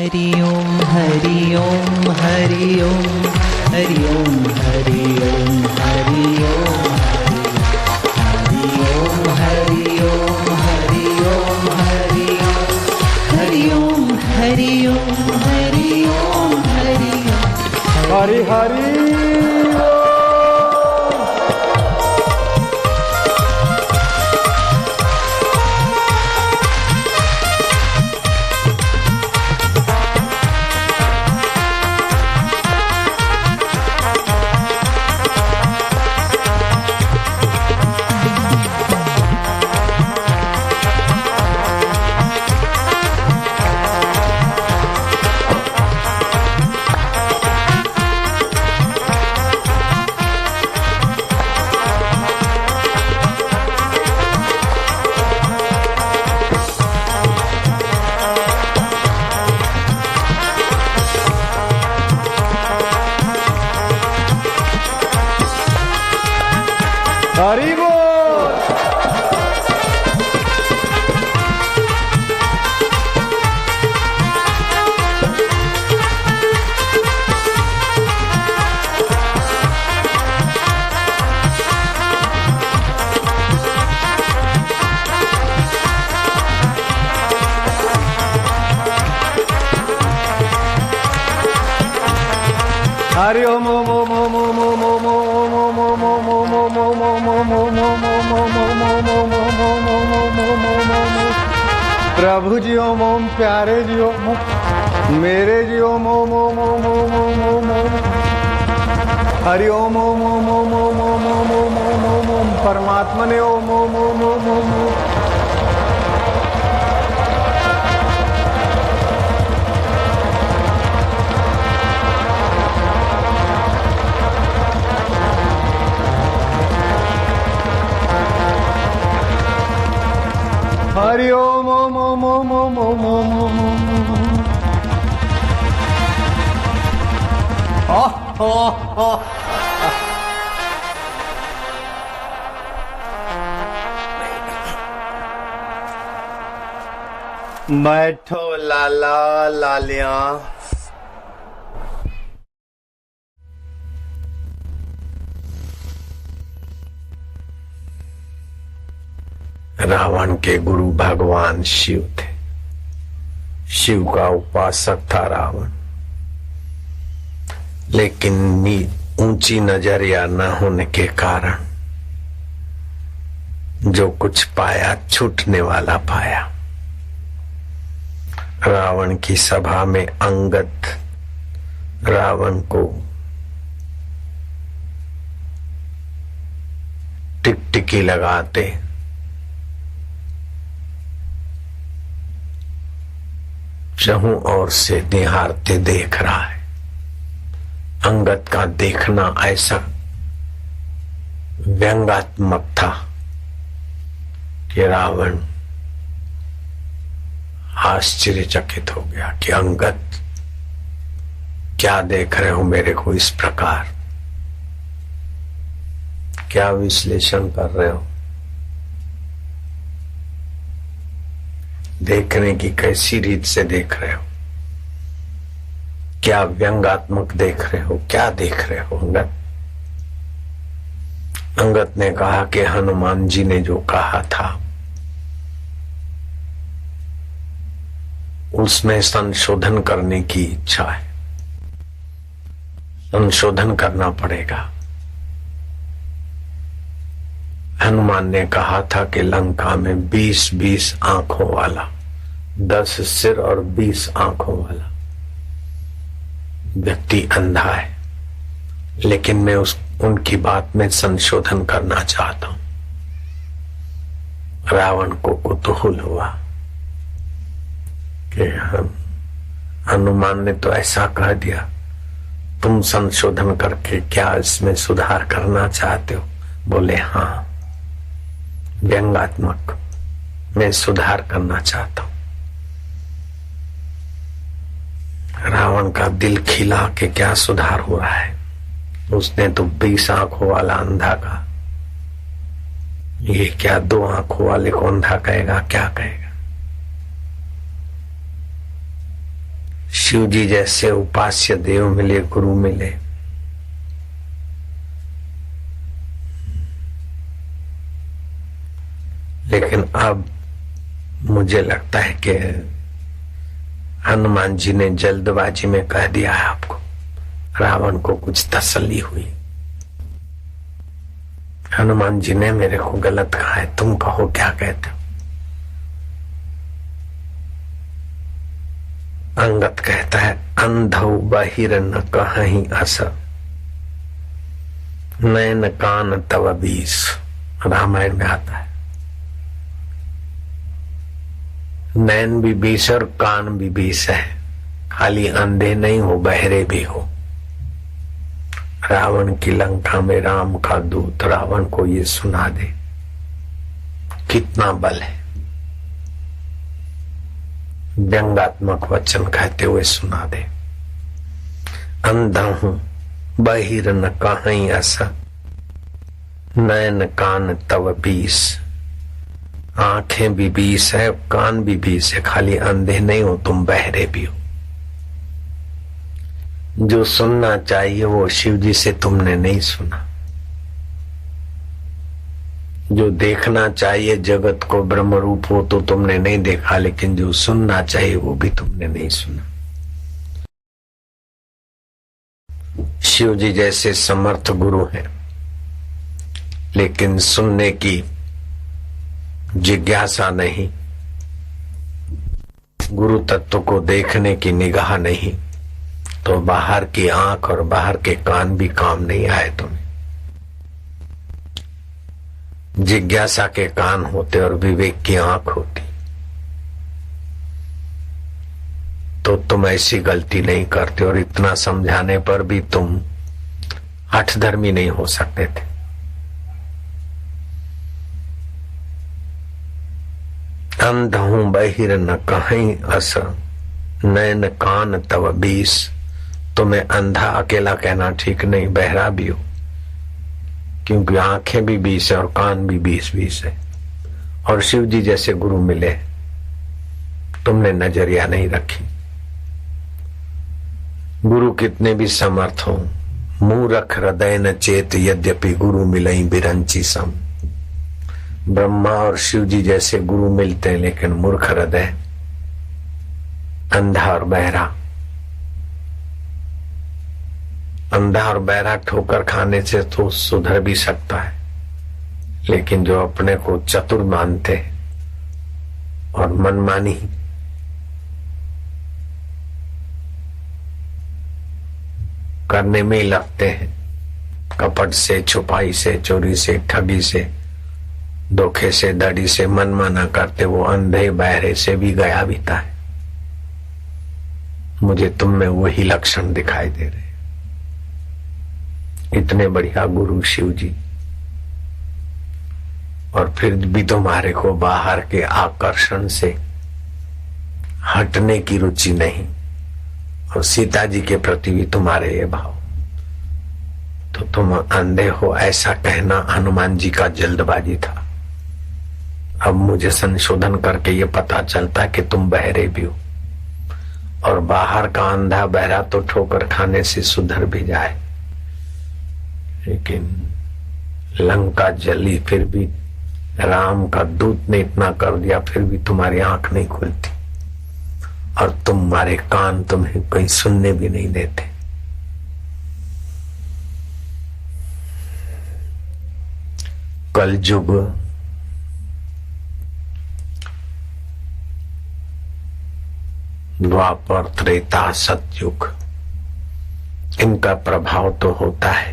हरि ओम हरि ओम हरि ओम हरि ओम हरि ओम हरि ओम हरि ओम हरि ओम हरि ओम हरि ओम हरि ओम हरि ओम हरि ओम हरि हरि हरि बोल। हरि ओम ओम ओम ओम ओम ओम ओम ओम ओम ओम ओम ओम ओम ओम। प्रभु जी ओम ओम, प्यारे जी ओम ओम, मेरे जी ओम ओम ओम ओम ओम ओम ओम ओम। हरि ओम ओम ओम ओम ओम ओम ओम ओम ओम ओम ओम। परमात्मा ने ओम ओम ओम ओम ओम ओम। हरि ओम ओम ओम ओम ओम ओम ओम ओम ओम। बैठो लाला लालिया। रावण के गुरु भगवान शिव थे। शिव का उपासक था रावण, लेकिन ऊंची नजरिया न होने के कारण जो कुछ पाया छूटने वाला पाया। रावण की सभा में अंगद रावण को टिकटिकी लगाते चहु ओर से निहारते देख रहा है। अंगद का देखना ऐसा व्यंग्यात्मक था कि रावण आश्चर्यचकित हो गया कि अंगद क्या देख रहे हो मेरे को इस प्रकार, क्या विश्लेषण कर रहे हो, देखने की कैसी रीत से देख रहे हो, क्या व्यंग्यात्मक देख रहे हो, क्या देख रहे हो अंगद। अंगद ने कहा कि हनुमान जी ने जो कहा था उसमें संशोधन करने की इच्छा है, संशोधन करना पड़ेगा। हनुमान ने कहा था कि लंका में 20-20 आंखों वाला, 10 सिर और 20 आंखों वाला व्यक्ति अंधा है, लेकिन मैं उनकी बात में संशोधन करना चाहता हूं। रावण को कुतूहल हुआ कि हनुमान ने तो ऐसा कह दिया, तुम संशोधन करके क्या इसमें सुधार करना चाहते हो? बोले हाँ, व्यंग्यात्मक मैं सुधार करना चाहता हूं। रावण का दिल खिला कि क्या सुधार हो रहा है। उसने तो 20 आंखों वाला अंधा का, ये क्या 2 आंखों वाले को अंधा कहेगा, क्या कहेगा। शिव जी जैसे उपास्य देव मिले, गुरु मिले। लेकिन अब मुझे लगता है कि हनुमान जी ने जल्दबाजी में कह दिया है आपको। रावण को कुछ तसल्ली हुई। हनुमान जी ने मेरे को गलत कहा है, तुम कहो क्या कहते हो। अंगद कहता है अंधौ बहिर न कहीं अस, नैन कान तव बीस। रामायण में आता है नैन भी 20 और कान भी 20 है, खाली अंधे नहीं हो, बहरे भी हो। रावण की लंका में राम का दूत रावण को ये सुना दे, कितना बल है। व्यंगात्मक वचन कहते हुए सुना दे। अंधा हूं बहिर न कहीं अस, नैन कान तव 20। आंखें भी 20 है, कान भी 20 है, खाली अंधे नहीं हो, तुम बहरे भी हो। जो सुनना चाहिए वो शिव जी से तुमने नहीं सुना। जो देखना चाहिए जगत को ब्रह्म रूप हो तो तुमने नहीं देखा, लेकिन जो सुनना चाहिए वो भी तुमने नहीं सुना। शिव जी जैसे समर्थ गुरु हैं, लेकिन सुनने की जिज्ञासा नहीं, गुरु तत्व को देखने की निगाह नहीं, तो बाहर की आंख और बाहर के कान भी काम नहीं आए तुम्हें। जिज्ञासा के कान होते और विवेक की आंख होती तो तुम ऐसी गलती नहीं करते, और इतना समझाने पर भी तुम हठधर्मी नहीं हो सकते थे। अंध हूं बहिर न कहीं अस, नैन कान तव 20। तुम्हें अंधा अकेला कहना ठीक नहीं, बहरा भी हो, क्योंकि आंखें भी 20 है और कान भी 20 है। और शिव जी जैसे गुरु मिले, तुमने नजरिया नहीं रखी। गुरु कितने भी समर्थ हो, मूरख हृदय न चेत, यद्यपि गुरु मिलई बिरंची सम। ब्रह्मा और शिव जी जैसे गुरु मिलते हैं, लेकिन मूर्ख हृदय, अंधा और बहरा। अंधा और बहरा ठोकर खाने से तो सुधर भी सकता है, लेकिन जो अपने को चतुर मानते और मनमानी करने में ही लगते हैं, कपट से, छुपाई से, चोरी से, ठगी से, धोखे से, दड़ी से मनमाना करते, वो अंधे बहरे से भी गया बीता है। मुझे तुम में वही लक्षण दिखाई दे रहे। इतने बढ़िया गुरु शिव जी, और फिर भी तुम्हारे को बाहर के आकर्षण से हटने की रुचि नहीं, और सीता जी के प्रति भी तुम्हारे ये भाव, तो तुम अंधे हो ऐसा कहना हनुमान जी का जल्दबाजी था। अब मुझे संशोधन करके ये पता चलता कि तुम बहरे भी हो, और बाहर का अंधा बहरा तो ठोकर खाने से सुधर भी जाए, लेकिन लंका जली फिर भी राम का दूत ने इतना कर दिया, फिर भी तुम्हारी आंख नहीं खुलती, और तुम्हारे कान तुम्हें कहीं सुनने भी नहीं देते। कलयुग द्वापर, त्रेता, सतयुग, इनका प्रभाव तो होता है,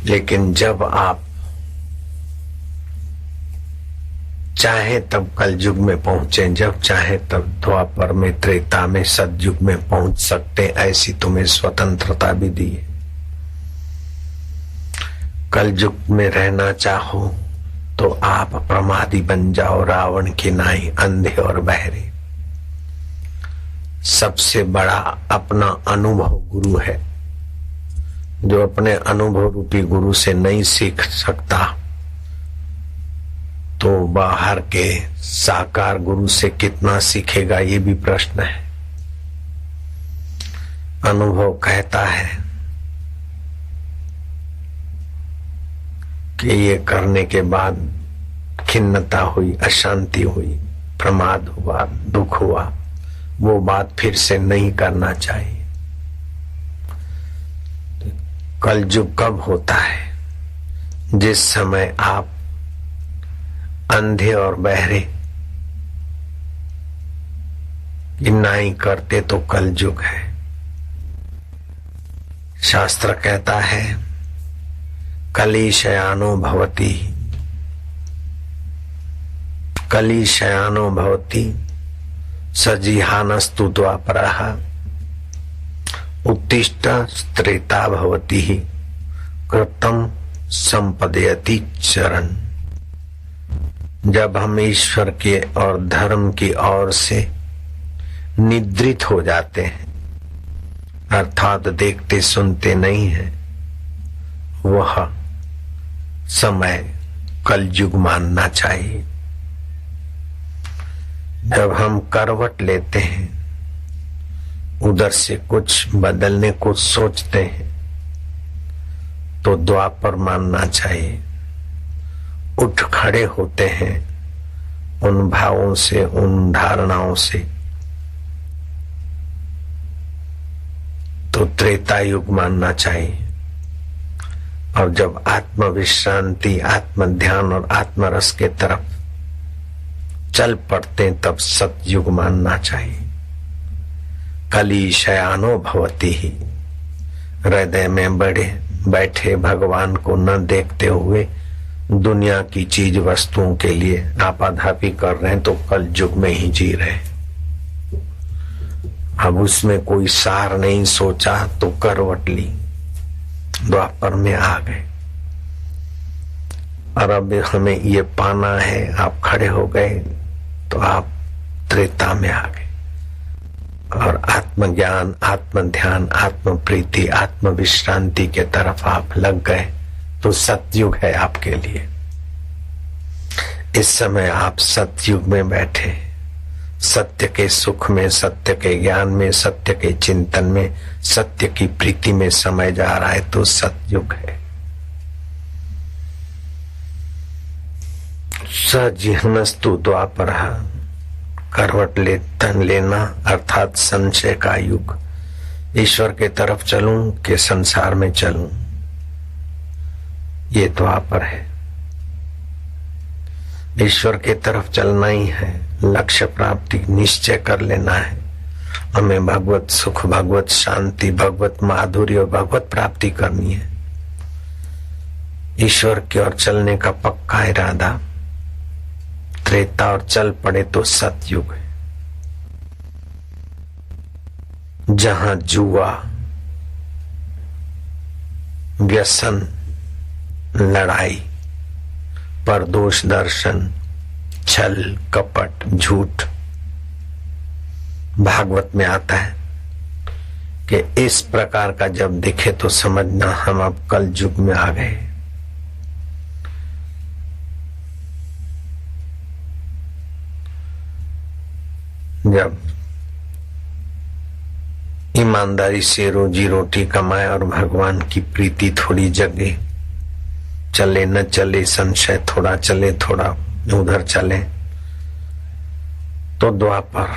लेकिन जब आप चाहे तब कलयुग में पहुंचे, जब चाहे तब द्वापर में, त्रेता में, सतयुग में पहुंच सकते, ऐसी तुम्हें स्वतंत्रता भी दी है। कलयुग में रहना चाहो तो आप प्रमादी बन जाओ, रावण की नाई, अंधे और बहरे। सबसे बड़ा अपना अनुभव गुरु है। जो अपने अनुभव रूपी गुरु से नहीं सीख सकता, तो बाहर के साकार गुरु से कितना सीखेगा, ये भी प्रश्न है। अनुभव कहता है कि ये करने के बाद खिन्नता हुई, अशांति हुई, प्रमाद हुआ, दुख हुआ, वो बात फिर से नहीं करना चाहिए। कलयुग कब होता है? जिस समय आप अंधे और बहरे की नाई करते तो कलयुग है। शास्त्र कहता है कलिशयानो भवति, कलिशयानो भवति सजिहानस्तु द्वापरः उत्तिष्ठ त्रेता भवति कृतं संपदयति चरण। जब हम ईश्वर के और धर्म की ओर से निद्रित हो जाते हैं, अर्थात देखते सुनते नहीं हैं, वह समय कलयुग मानना चाहिए। जब हम करवट लेते हैं, उधर से कुछ बदलने को सोचते हैं, तो द्वापर मानना चाहिए। उठ खड़े होते हैं उन भावों से, उन धारणाओं से, तो त्रेता युग मानना चाहिए। और जब आत्म विश्रांति, आत्म ध्यान और आत्मरस के तरफ चल पड़ते तब सतयुग मानना चाहिए। कलिशयानो भवति ही, हृदय में बैठे भगवान को न देखते हुए दुनिया की चीज वस्तुओं के लिए आपाधापी कर रहे हैं, तो कल युग में ही जी रहे। अब उसमें कोई सार नहीं सोचा तो करवट ली, द्वापर में आ गए। और अब हमें ये पाना है, आप खड़े हो गए तो आप त्रेता में आ गए। और आत्मज्ञान, आत्म ध्यान, आत्म प्रीति, आत्म विश्रांति के तरफ आप लग गए तो सतयुग है आपके लिए। इस समय आप सतयुग में बैठे, सत्य के सुख में, सत्य के ज्ञान में, सत्य के चिंतन में, सत्य की प्रीति में समय जा रहा है तो सतयुग है। सजिहनस्तु द्वापरः, करवट लेना अर्थात संशय का युग। ईश्वर के तरफ चलूं कि संसार में चलूं, ये द्वापर है। ईश्वर के तरफ चलना ही है, लक्ष्य प्राप्ति निश्चय कर लेना है। हमें भगवत सुख, भगवत शांति, भगवत माधुर्य और भगवत प्राप्ति करनी है। ईश्वर की ओर चलने का पक्का इरादा, त्रेता और चल पड़े तो सतयुग है। जहां जुआ, व्यसन, लड़ाई, परदोष दर्शन, छल, कपट, झूठ, भागवत में आता है कि इस प्रकार का जब दिखे तो समझना हम अब कल युग में आ गए। जब ईमानदारी से रोजी रोटी कमाए और भगवान की प्रीति थोड़ी जगे, चले न चले संशय, थोड़ा चले थोड़ा उधर चले, तो द्वापर,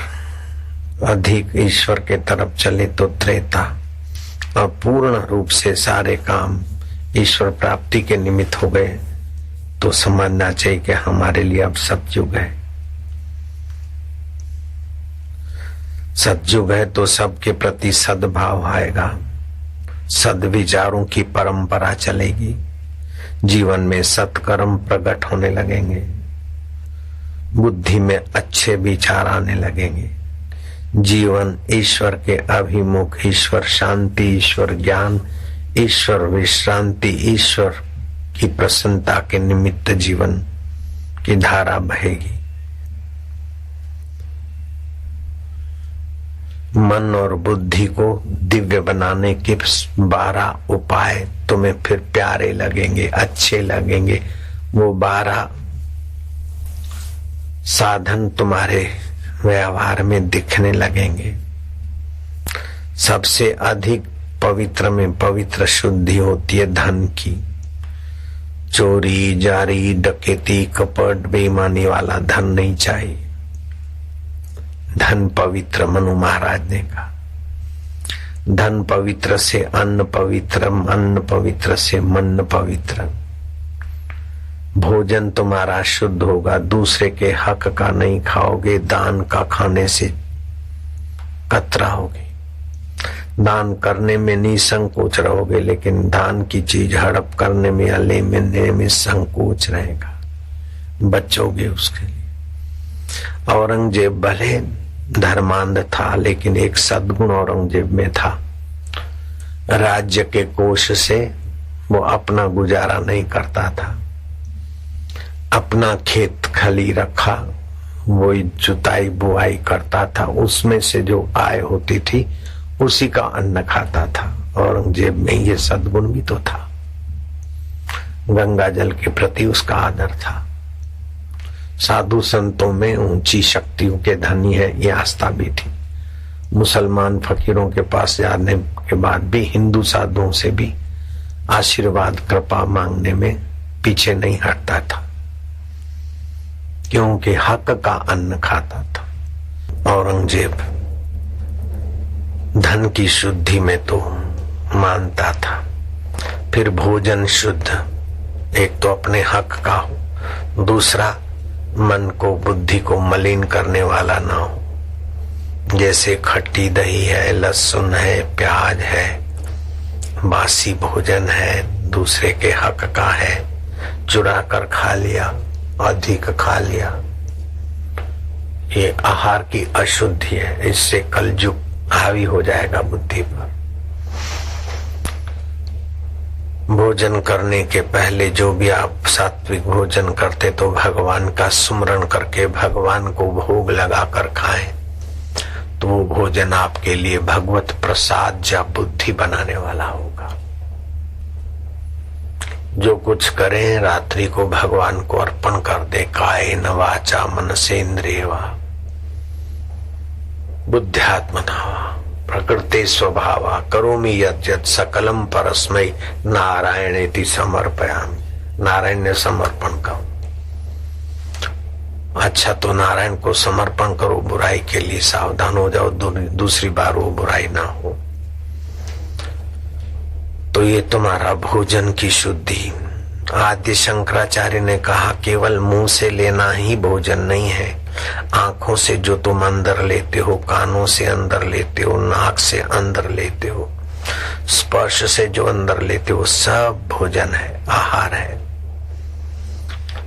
अधिक ईश्वर के तरफ चले तो त्रेता, और पूर्ण रूप से सारे काम ईश्वर प्राप्ति के निमित्त हो गए तो समझना चाहिए कि हमारे लिए अब सतयुग है। सतयुग है तो सबके प्रति सद्भाव आएगा, सद्विचारों की परंपरा चलेगी, जीवन में सत्कर्म प्रकट होने लगेंगे, बुद्धि में अच्छे विचार आने लगेंगे, जीवन ईश्वर के अभिमुख, ईश्वर शांति, ईश्वर ज्ञान, ईश्वर विश्रांति, ईश्वर की प्रसन्नता के निमित्त जीवन की धारा बहेगी। मन और बुद्धि को दिव्य बनाने के 12 उपाय तुम्हें फिर प्यारे लगेंगे, अच्छे लगेंगे। वो 12 साधन तुम्हारे व्यवहार में दिखने लगेंगे। सबसे अधिक पवित्र में पवित्र शुद्धि होती है धन की। चोरी जारी डकैती कपट बेईमानी वाला धन नहीं चाहिए। धन पवित्र, मनु महाराज ने कहा। धन पवित्र से अन्न पवित्र, अन्न पवित्र से मन पवित्र। भोजन तुम्हारा शुद्ध होगा, दूसरे के हक का नहीं खाओगे, दान का खाने से कतराओगे। दान करने में निसंकोच रहोगे, लेकिन दान की चीज हड़प करने में या लेने में संकोच रहेगा, बचोगे उसके लिए। औरंगजेब भले धर्मांध था, लेकिन एक सद्गुण औरंगजेब में था। राज्य के कोष से वो अपना गुजारा नहीं करता था। अपना खेत खली रखा, वही जुताई बुआई करता था, उसमें से जो आय होती थी उसी का अन्न खाता था। औरंगजेब में ये सद्गुण भी तो था। गंगा जल के प्रति उसका आदर था। साधु संतों में ऊंची शक्तियों के धनी है, ये आस्था भी थी। मुसलमान फकीरों के पास जाने के बाद भी हिंदू साधुओं से भी आशीर्वाद कृपा मांगने में पीछे नहीं हटता था, क्योंकि हक का अन्न खाता था। औरंगजेब धन की शुद्धि में तो मानता था, फिर भोजन शुद्ध, एक तो अपने हक का हो, दूसरा मन को बुद्धि को मलिन करने वाला ना हो। जैसे खट्टी दही है, लहसुन है, प्याज है, बासी भोजन है, दूसरे के हक का है, चुरा कर खा लिया, अधिक खा लिया, ये आहार की अशुद्धि है। इससे कलयुग हावी हो जाएगा बुद्धि पर। भोजन करने के पहले जो भी आप सात्विक भोजन करते तो भगवान का सुमरण करके भगवान को भोग लगाकर खाएं, तो वो भोजन आपके लिए भगवत प्रसाद या बुद्धि बनाने वाला होगा। जो कुछ करें रात्रि को भगवान को अर्पण कर दे। कायेन वाचा मनसेन्द्रिय वा बुद्ध्यात्मना प्रकृते स्वभावा करोमि यत् सकलम परस्मै नारायणेति समर्पयामि। नारायण ने समर्पण करो। अच्छा तो नारायण को समर्पण करो, बुराई के लिए सावधान हो जाओ, दूसरी बार वो बुराई ना हो। तो ये तुम्हारा भोजन की शुद्धि। आद्य शंकराचार्य ने कहा केवल मुंह से लेना ही भोजन नहीं है। आंखों से जो तुम अंदर लेते हो, कानों से अंदर लेते हो, नाक से अंदर लेते हो, स्पर्श से जो अंदर लेते हो, सब भोजन है, आहार है।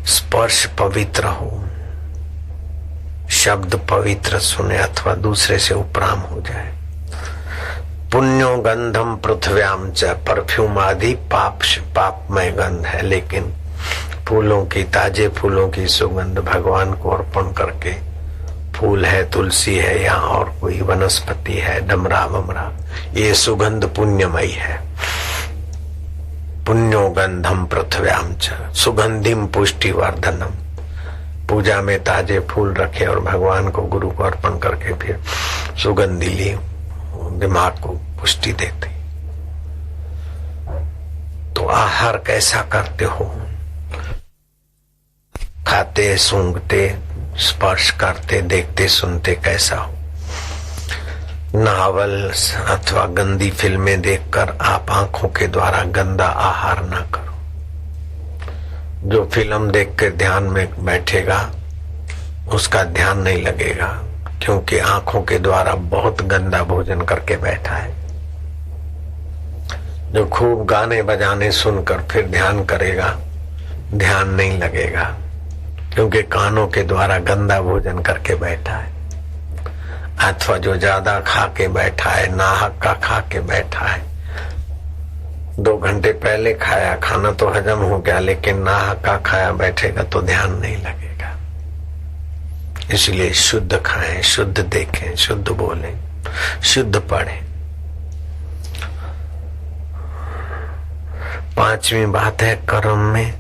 स्पर्श पवित्र हो, शब्द पवित्र सुने अथवा दूसरे से उपराम हो जाए। पुण्यो गंधम पृथ्व्याम च, परफ्यूम आदि पापमय गंध है, लेकिन फूलों की, ताजे फूलों की सुगंध भगवान को अर्पण करके, फूल है, तुलसी है या और कोई वनस्पति है, डमरा वमरा, ये सुगंध पुण्यमयी है। पुण्यो गंधम पृथ्व्याम च सुगंधिम पुष्टिवर्धनम। पूजा में ताजे फूल रखे और भगवान को, गुरु को अर्पण करके फिर सुगंधी ली, दिमाग को पुष्टि देते। तो आहार कैसा करते हो? खाते, सूंघते, स्पर्श करते, देखते, सुनते कैसा हो? नावल अथवा गंदी फिल्में देखकर आप आंखों के द्वारा गंदा आहार ना करो। जो फिल्म देख के ध्यान में बैठेगा उसका ध्यान नहीं लगेगा, क्योंकि आंखों के द्वारा बहुत गंदा भोजन करके बैठा है। जो खूब गाने बजाने सुनकर फिर ध्यान करेगा, ध्यान नहीं लगेगा, क्योंकि कानों के द्वारा गंदा भोजन करके बैठा है। अथवा जो ज्यादा खा के बैठा है, नाहक का खा के बैठा है, 2 घंटे पहले खाया, खाना तो हजम हो गया, लेकिन नाहक का खाया बैठेगा तो ध्यान नहीं लगेगा। इसलिए शुद्ध खाएं, शुद्ध देखें, शुद्ध बोलें, शुद्ध पढ़ें। 5वीं बात है कर्म में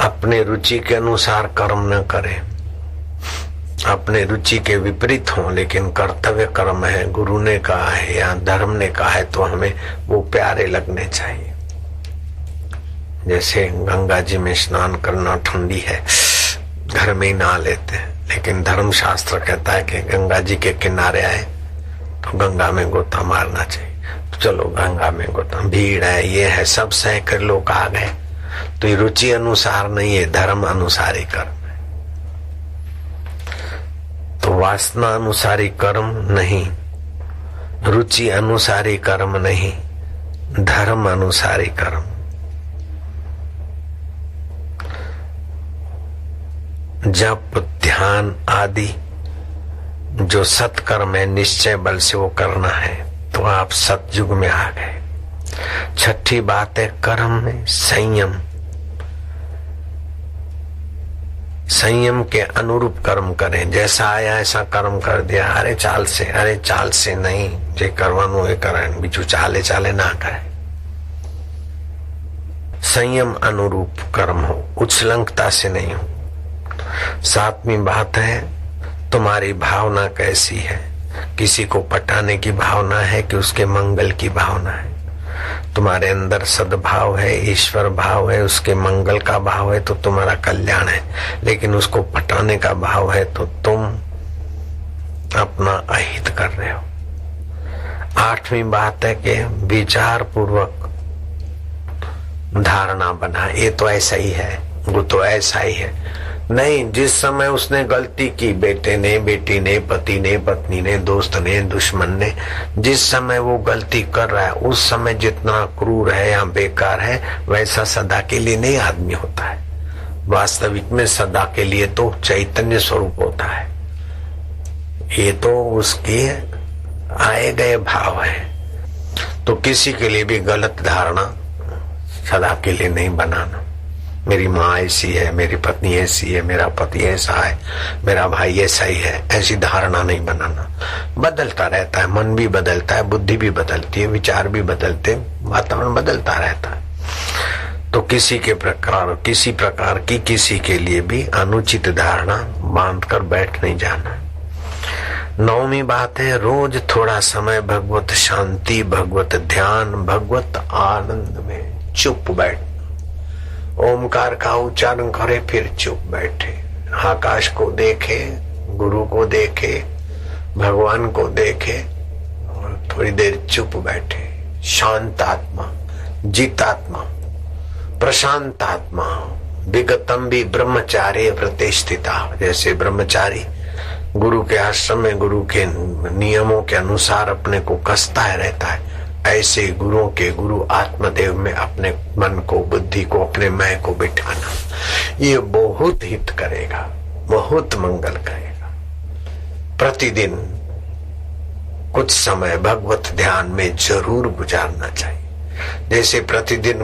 अपने रुचि के अनुसार कर्म न करें। अपने रुचि के विपरीत हों, लेकिन कर्तव्य कर्म है, गुरु ने कहा है या धर्म ने कहा है तो हमें वो प्यारे लगने चाहिए। जैसे गंगा जी में स्नान करना ठंडी है, घर में ही नहा लेते हैं, लेकिन धर्म शास्त्र कहता है कि गंगा जी के किनारे आए तो गंगा में गोता मारना चाहिए। तो चलो गंगा में गोता, भीड़ है, ये है, सब सह कर लोग आ गए, तो ये रुचि अनुसार नहीं है, धर्म अनुसारी कर्म है। तो वासना अनुसारी कर्म नहीं, रुचि अनुसारी कर्म नहीं, धर्म अनुसारी कर्म। जप, ध्यान आदि जो सत्कर्म है, निश्चय बल से वो करना है, तो आप सतयुग में आ गए। छठी बात है कर्म में संयम। संयम के अनुरूप कर्म करें, जैसा आया ऐसा कर्म कर दिया, अरे चाल से नहीं, जे करवानो ए करे, बीजू चाले चाले ना करे। संयम अनुरूप कर्म हो, उच्छृंखलता से नहीं हो। सातवीं बात है तुम्हारी भावना कैसी है, किसी को पटाने की भावना है कि उसके मंगल की भावना है। तुम्हारे अंदर सद्भाव है, ईश्वर भाव है, उसके मंगल का भाव है तो तुम्हारा कल्याण है, लेकिन उसको पटाने का भाव है तो तुम अपना अहित कर रहे हो। आठवीं बात है कि विचार पूर्वक धारणा बना, ये तो ऐसा ही है, वो तो ऐसा ही है। नहीं, जिस समय उसने गलती की, बेटे ने, बेटी ने, पति ने, पत्नी ने, दोस्त ने, दुश्मन ने, जिस समय वो गलती कर रहा है उस समय जितना क्रूर है या बेकार है, वैसा सदा के लिए नहीं आदमी होता है। वास्तविक में सदा के लिए तो चैतन्य स्वरूप होता है। ये तो उसके आए गए भाव है। तो किसी के लिए भी गलत धारणा सदा के लिए नहीं बनाना। मेरी माँ ऐसी है, मेरी पत्नी ऐसी है, मेरा पति ऐसा है, मेरा भाई ऐसा ही है, ऐसी धारणा नहीं बनाना। बदलता रहता है, मन भी बदलता है, बुद्धि भी बदलती है, विचार भी बदलते, वातावरण बदलता रहता है। तो किसी प्रकार की किसी के लिए भी अनुचित धारणा बांधकर बैठ नहीं जाना। नौवीं बात है रोज थोड़ा समय भगवत शांति, भगवत ध्यान, भगवत आनंद में चुप बैठ, ओमकार का उच्चारण करे फिर चुप बैठे, आकाश को देखे, गुरु को देखे, भगवान को देखे और थोड़ी देर चुप बैठे। शांत आत्मा, जितात्मा, प्रशांत आत्मा, विगतम भी ब्रह्मचार्य प्रतिष्ठिता। जैसे ब्रह्मचारी गुरु के आश्रम में गुरु के नियमों के अनुसार अपने को कसता है रहता है, ऐसे गुरुओं के गुरु आत्मदेव में अपने मन को, बुद्धि को, अपने मैं को बिठाना, ये बहुत हित करेगा, बहुत मंगल करेगा। प्रतिदिन कुछ समय भगवत ध्यान में जरूर गुजारना चाहिए। जैसे प्रतिदिन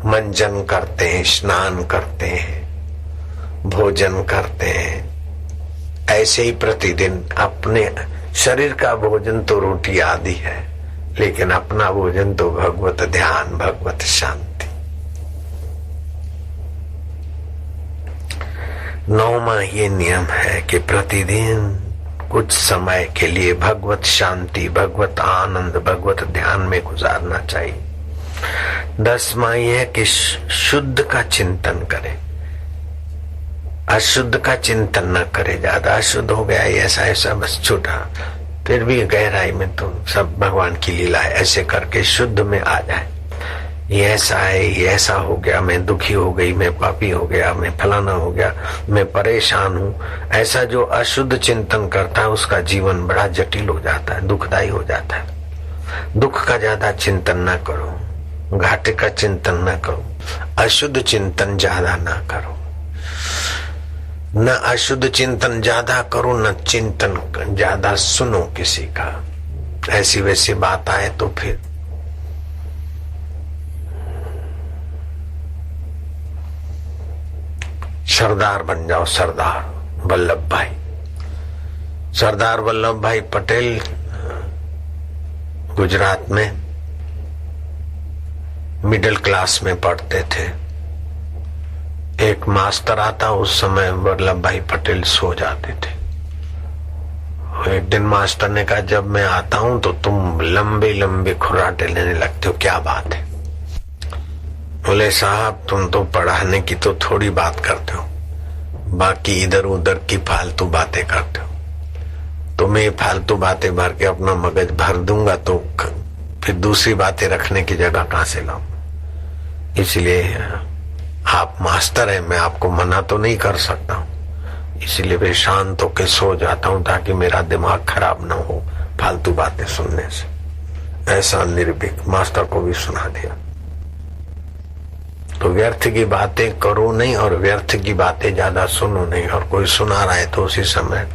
मंजन करते हैं, स्नान करते हैं, भोजन करते हैं, ऐसे ही प्रतिदिन अपने शरीर का भोजन तो रोटी आदि है, लेकिन अपना भोजन तो भगवत ध्यान, भगवत शांति। नौवां ये नियम है कि प्रतिदिन कुछ समय के लिए भगवत शांति, भगवत आनंद, भगवत ध्यान में गुजारना चाहिए। 10वां ये है कि शुद्ध का चिंतन करें, अशुद्ध का चिंतन न करे। ज्यादा अशुद्ध हो गया ऐसा ऐसा बस छोटा, फिर भी गहराई में तो सब भगवान की लीला है, ऐसे करके शुद्ध में आ जाए। ये ऐसा है, ये ऐसा हो गया, मैं दुखी हो गई, मैं पापी हो गया, मैं फलाना हो गया, मैं परेशान हूँ, ऐसा जो अशुद्ध चिंतन करता है उसका जीवन बड़ा जटिल हो जाता है, दुखदायी हो जाता है। दुख का ज्यादा चिंतन न करो, घाटे का चिंतन न करो, अशुद्ध चिंतन ज्यादा न करो। न अशुद्ध चिंतन ज्यादा करो, न चिंतन ज्यादा सुनो किसी का। ऐसी वैसी बात आए तो फिर सरदार बन जाओ, सरदार वल्लभ भाई। सरदार वल्लभ भाई पटेल गुजरात में मिडिल क्लास में पढ़ते थे। एक मास्टर आता, उस समय वल्लभ भाई पटेल सो जाते थे। एक दिन मास्टर ने कहा, जब मैं आता हूं तो तुम लंबे लंबे खुराटे लेने लगते हो, क्या बात है? बोले साहब तुम तो पढ़ाने की तो थोड़ी बात करते हो, बाकी इधर उधर की फालतू बातें करते हो। तुम्हें फालतू बातें भर के अपना मगज भर दूंगा तो फिर दूसरी बातें रखने की जगह कहां से लाऊं? इसलिए आप मास्टर हैं, मैं आपको मना तो नहीं कर सकता हूं, इसलिए मैं शांत होकर सो जाता हूं ताकि मेरा दिमाग खराब ना हो फालतू बातें सुनने से। ऐसा निर्भीक मास्टर को भी सुना दिया। तो व्यर्थ की बातें करो नहीं और व्यर्थ की बातें ज्यादा सुनो नहीं, और कोई सुना रहा है तो उसी समय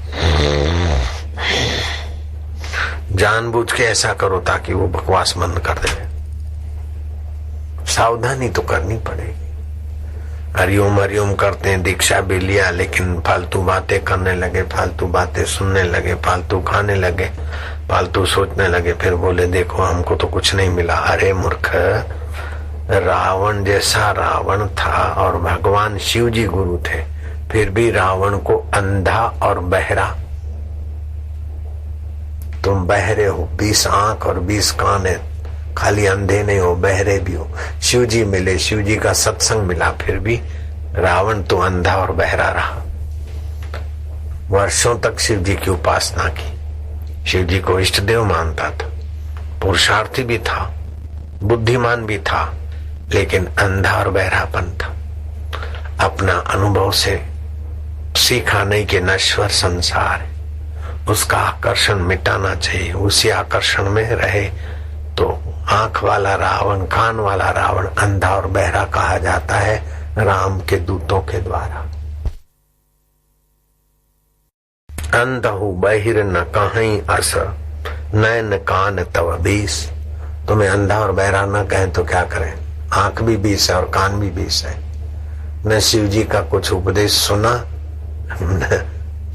जानबूझ के ऐसा करो ताकि वो बकवास बंद कर दे। सावधानी तो करनी पड़ेगी। हरिओम हरिओम करते हैं, दीक्षा भी लिया, लेकिन फालतू बातें करने लगे, फालतू बातें सुनने लगे, फालतू खाने लगे, फालतू सोचने लगे, फिर बोले देखो हमको तो कुछ नहीं मिला। अरे मूर्ख, रावण जैसा रावण था और भगवान शिव जी गुरु थे, फिर भी रावण को अंधा और बहरा, तुम बहरे हो, 20 आंख और 20 कान है, खाली अंधे नहीं हो, बहरे भी हो। शिव जी मिले, शिव जी का सत्संग मिला, फिर भी रावण तो अंधा और बहरा रहा। वर्षों तक शिव जी की उपासना की, शिव जी को इष्ट देव मानता था, पुरुषार्थी भी था, बुद्धिमान भी था, लेकिन अंधा और बहरापन था। अपना अनुभव से सीखा नहीं कि नश्वर संसार है, उसका आकर्षण मिटाना चाहिए, उसी आकर्षण में रहे तो आंख वाला रावण, कान वाला रावण अंधा और बहरा कहा जाता है राम के दूतों के द्वारा। अंधहु बहिर न कहीं अस, नैन कान तव 20। तुम्हें अंधा और बहरा न कहें तो क्या करें? आंख भी 20 है और कान भी 20 है। न शिव जी का कुछ उपदेश सुना, न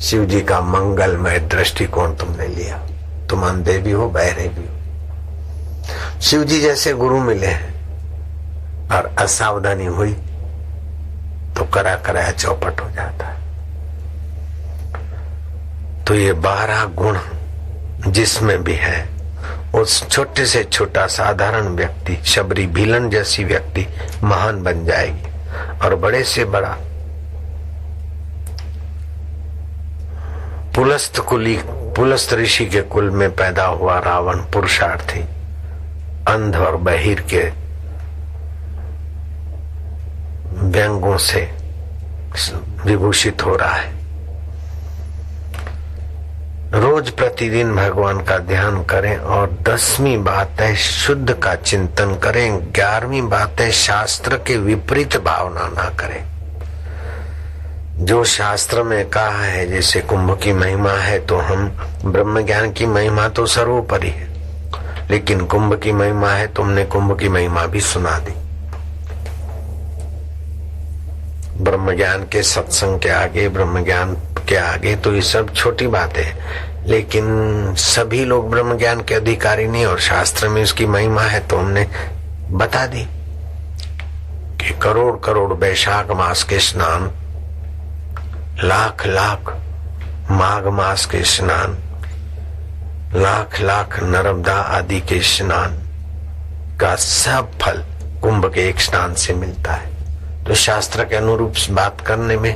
शिव जी का मंगलमय दृष्टिकोण तुमने लिया। तुम अंधे भी हो, बहरे भी हो। शिव जी जैसे गुरु मिले और असावधानी हुई तो करा कराया चौपट हो जाता है। तो ये 12 गुण जिसमें भी है, उस छोटे से छोटा साधारण व्यक्ति, शबरी भीलन जैसी व्यक्ति महान बन जाएगी, और बड़े से बड़ा पुलस्त ऋषि के कुल में पैदा हुआ रावण पुरुषार्थी अंध और बहिर के व्यंगों से विभूषित हो रहा है। रोज प्रतिदिन भगवान का ध्यान करें, और 10वीं बात है शुद्ध का चिंतन करें। 11वीं बात है शास्त्र के विपरीत भावना ना करें। जो शास्त्र में कहा है, जैसे कुंभ की महिमा है तो हम ब्रह्म ज्ञान की महिमा तो सर्वोपरि है, लेकिन कुंभ की महिमा है, तुमने कुंभ की महिमा भी सुना दी। ब्रह्म ज्ञान के सत्संग के आगे, ब्रह्म ज्ञान के आगे तो ये सब छोटी बातें हैं, लेकिन सभी लोग ब्रह्म ज्ञान के अधिकारी नहीं, और शास्त्र में उसकी महिमा है तो हमने बता दी कि करोड़ करोड़ वैशाख मास के स्नान, लाख लाख माघ मास के स्नान, लाख लाख नर्मदा आदि के स्नान का सब फल कुंभ के एक स्नान से मिलता है। तो शास्त्र के अनुरूप बात करने में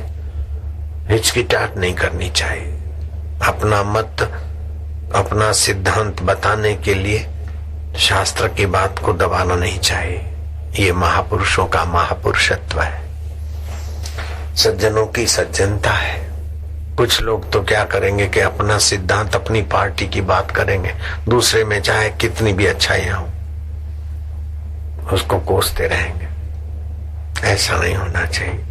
हिचकिचाहट नहीं करनी चाहिए। अपना मत, अपना सिद्धांत बताने के लिए शास्त्र की बात को दबाना नहीं चाहिए। ये महापुरुषों का महापुरुषत्व है, सज्जनों की सज्जनता है। कुछ लोग तो क्या करेंगे कि अपना सिद्धांत, अपनी पार्टी की बात करेंगे, दूसरे में चाहे कितनी भी अच्छाइयां हो उसको कोसते रहेंगे। ऐसा नहीं होना चाहिए।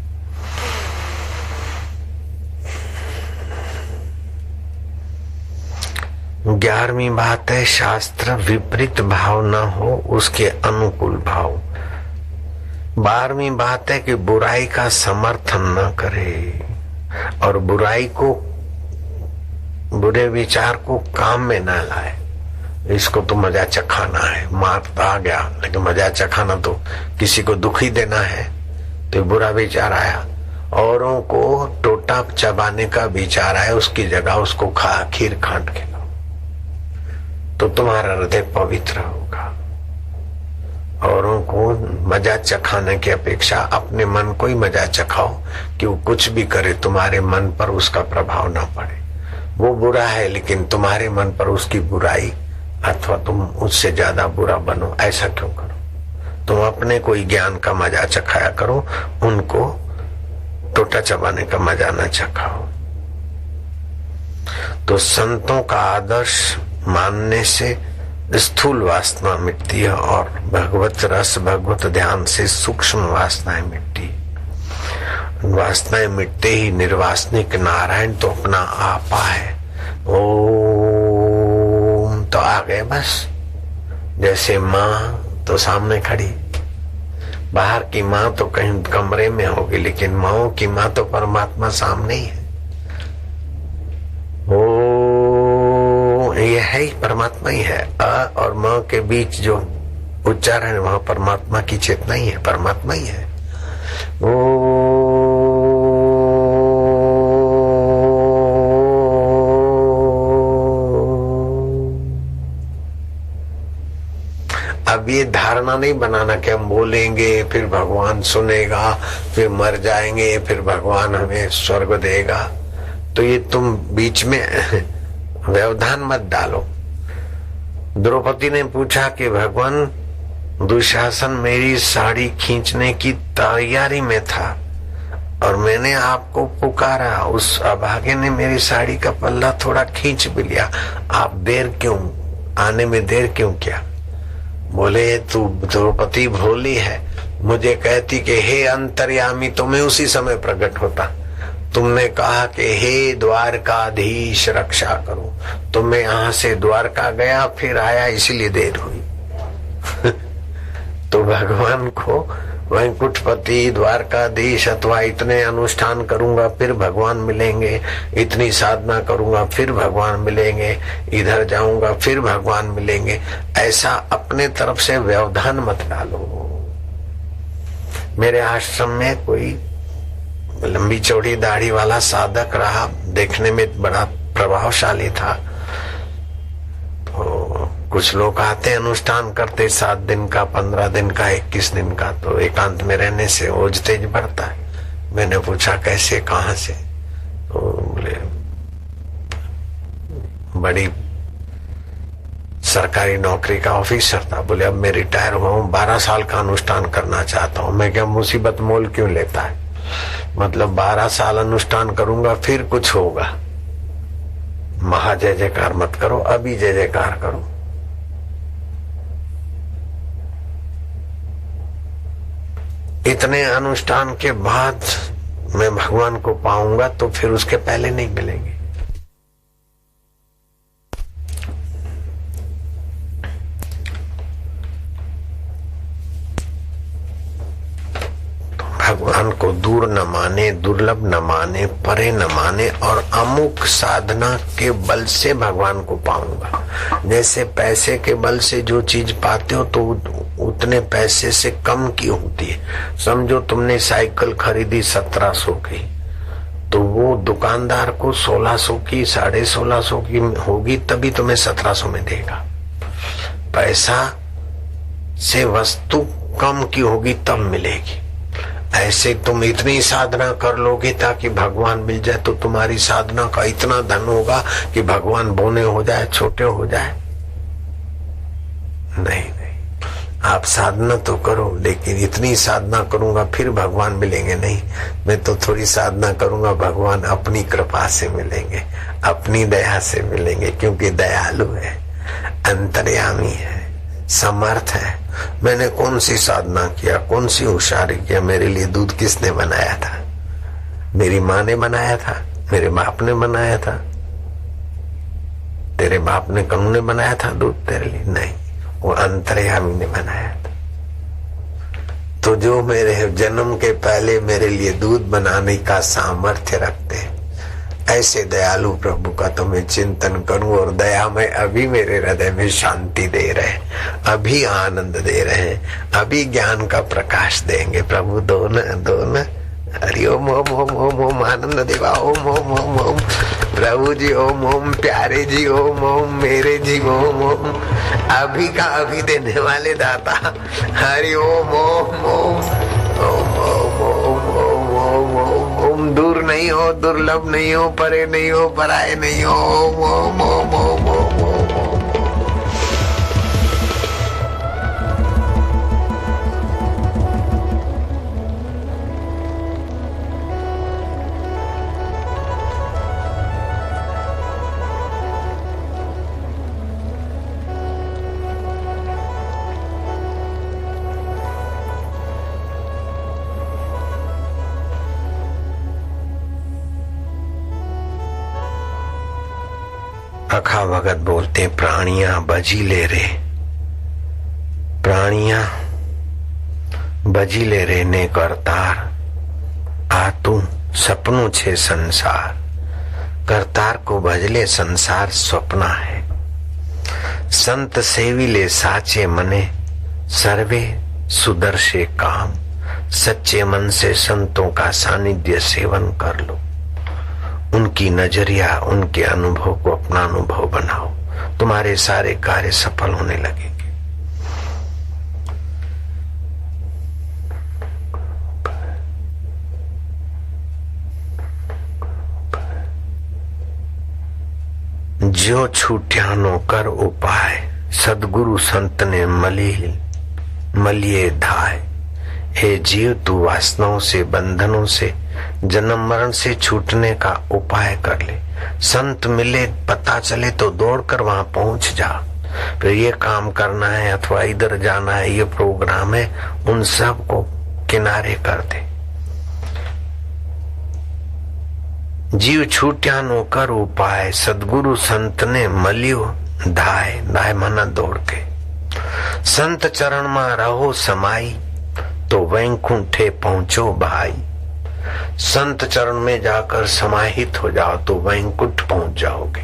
ग्यारहवीं बात है शास्त्र विपरीत भाव न हो, उसके अनुकूल भाव। 12वीं बात है कि बुराई का समर्थन न करे और बुराई को, बुरे विचार को काम में न लाए। इसको तो मजा चखाना है, मार तो आ गया, लेकिन मजा चखाना तो किसी को दुखी देना है। तो बुरा विचार आया औरों को टोटा चबाने का विचार आए, उसकी जगह उसको खीर खांड खिलाओ, तो तुम्हारा हृदय पवित्र होगा। औरों को मजा चखाने की अपेक्षा अपने मन को ही मजा चखाओ कि वो कुछ भी करे तुम्हारे मन पर उसका प्रभाव ना पड़े। वो बुरा है लेकिन तुम्हारे मन पर उसकी बुराई अथवा तुम उससे ज्यादा बुरा बनो, ऐसा क्यों करो? तुम अपने कोई ज्ञान का मजा चखाया करो, उनको टोटा चबाने का मजा न चखाओ। तो संतों का आदर्श मानने से स्थूल वासना मिटती है और भगवत रस भगवत ध्यान से सूक्ष्म वासनाएं मिटती। वासनाएं मिटते ही निर्वासनिक नारायण तो अपना आपा है। ओम तो आ गए बस। जैसे माँ तो सामने खड़ी, बाहर की माँ तो कहीं कमरे में होगी, लेकिन माँओं की माँ तो परमात्मा सामने ही है। ओ ये है ही परमात्मा ही है। अ और म के बीच जो उच्चारण है वहां परमात्मा की चेतना ही है, परमात्मा ही है। ओ अब ये धारणा नहीं बनाना कि हम बोलेंगे फिर भगवान सुनेगा, फिर मर जाएंगे फिर भगवान हमें स्वर्ग देगा। तो ये तुम बीच में व्यवधान मत डालो। द्रौपदी ने पूछा कि भगवान दुशासन मेरी साड़ी खींचने की तैयारी में था और मैंने आपको पुकारा, उस अभागे ने मेरी साड़ी का पल्ला थोड़ा खींच भी लिया, आप देर क्यों आने में देर क्यों किया? बोले तू द्रौपदी भोली है, मुझे कहती कि हे अंतर्यामी तो मैं उसी समय प्रकट होता। तुमने कहा कि हे द्वारकाधीश रक्षा करो, तो मैं यहाँ से द्वारका गया फिर आया, इसीलिए देर हुई। तो भगवान को वैकुंठपति द्वारकाधीश अथवा इतने अनुष्ठान करूंगा फिर भगवान मिलेंगे, इतनी साधना करूंगा फिर भगवान मिलेंगे, इधर जाऊंगा फिर भगवान मिलेंगे, ऐसा अपने तरफ से व्यवधान मत डालो। मेरे आश्रम में कोई लंबी चौड़ी दाढ़ी वाला साधक रहा, देखने में बड़ा प्रभावशाली था। तो कुछ लोग आते अनुष्ठान करते 7 दिन का, 15 दिन का, 21 दिन का, तो एकांत में रहने से ओज तेज बढ़ता है। मैंने पूछा कैसे, कहाँ से? तो बोले बड़ी सरकारी नौकरी का ऑफिसर था। बोले अब मैं रिटायर हुआ हूँ, 12 साल का अनुष्ठान करना चाहता हूँ। मैं क्या मुसीबत मोल क्यों लेता है? मतलब 12 साल अनुष्ठान करूंगा फिर कुछ होगा। महा जय जयकार मत करो, अभी जय जयकार करो। इतने अनुष्ठान के बाद मैं भगवान को पाऊंगा तो फिर उसके पहले नहीं मिलेंगे। भगवान को दूर न माने, दुर्लभ न माने, परे न माने और अमुक साधना के बल से भगवान को पाऊंगा। जैसे पैसे के बल से जो चीज पाते हो तो उतने पैसे से कम की होती है। समझो तुमने साइकिल खरीदी 1700 की, तो वो दुकानदार को 1600 की 1650 की होगी, तभी तुम्हें 1700 में देगा। पैसा से वस्तु कम की होगी तब मिलेगी। ऐसे तुम इतनी साधना कर लोगे ताकि भगवान मिल जाए, तो तुम्हारी साधना का इतना धन होगा कि भगवान बोने हो जाए, छोटे हो जाए। नहीं, आप साधना तो करो, लेकिन इतनी साधना करूंगा फिर भगवान मिलेंगे नहीं। मैं तो थोड़ी साधना करूंगा, भगवान अपनी कृपा से मिलेंगे, अपनी दया से मिलेंगे, क्योंकि दयालु है, अंतर्यामी है, समर्थ है। मैंने कौन सी साधना किया, कौन सी होशियारी किया? मेरे लिए दूध किसने बनाया था? मेरी माँ ने बनाया था, मेरे बाप ने बनाया था, तेरे बाप ने कनु ने बनाया था दूध तेरे लिए? नहीं, वो अंतर्यामी ने बनाया था। तो जो मेरे जन्म के पहले मेरे लिए दूध बनाने का सामर्थ्य रखते हैं, ऐसे दयालु प्रभु का तो मैं चिंतन करूं और दया में अभी मेरे हृदय में शांति दे रहे, अभी आनंद दे रहे हैं, अभी ज्ञान का प्रकाश देंगे प्रभु। दो न हरि ओम ओम ओम ओम ओम आनंद देवा ओम ओम ओम ओम प्रभु जी ओम ओम प्यारे जी ओम ओम मेरे जी ओम ओम अभी का अभी देने वाले दाता हरि ओम ओम ओम ओम ओम ओम ओम ओम ओम ओम दूर नहीं हो, दुर्लभ नहीं हो, परे नहीं हो, पराए नहीं हो, ओम ओम ओम ओम ओम ओम ओम। अखा भगत बोलते प्राणियां बजीले रे, प्राणियां बजीले रे ने करतार आ तू सपनों छे संसार। करतार को भजले संसार स्वप्ना है। संत सेविले साचे मने सर्वे सुदर्शे काम। सच्चे मन से संतों का सानिध्य सेवन कर लो। उनकी नजरिया, उनके अनुभव को अपना अनुभव बनाओ, तुम्हारे सारे कार्य सफल होने लगेंगे। जो छूट्यानो कर उपाय, सदगुरु संत ने मलिए धाय। हे जीव, तू वासनाओं से, बंधनों से, जन्म मरण से छूटने का उपाय कर ले। संत मिले, पता चले तो दौड़कर वहां पहुंच जा। फिर ये काम करना है अथवा इधर जाना है, ये प्रोग्राम है, उन सब को किनारे कर दे। जीव छूट्या नो कर उपाय, सदगुरु संत ने मलियो धाय। धाय माना दौड़ के। संत चरण में रहो समाई, तो वैकुंठे पहुंचो भाई। संत चरण में जाकर समाहित हो जाओ तो वैकुंठ पहुंच जाओगे।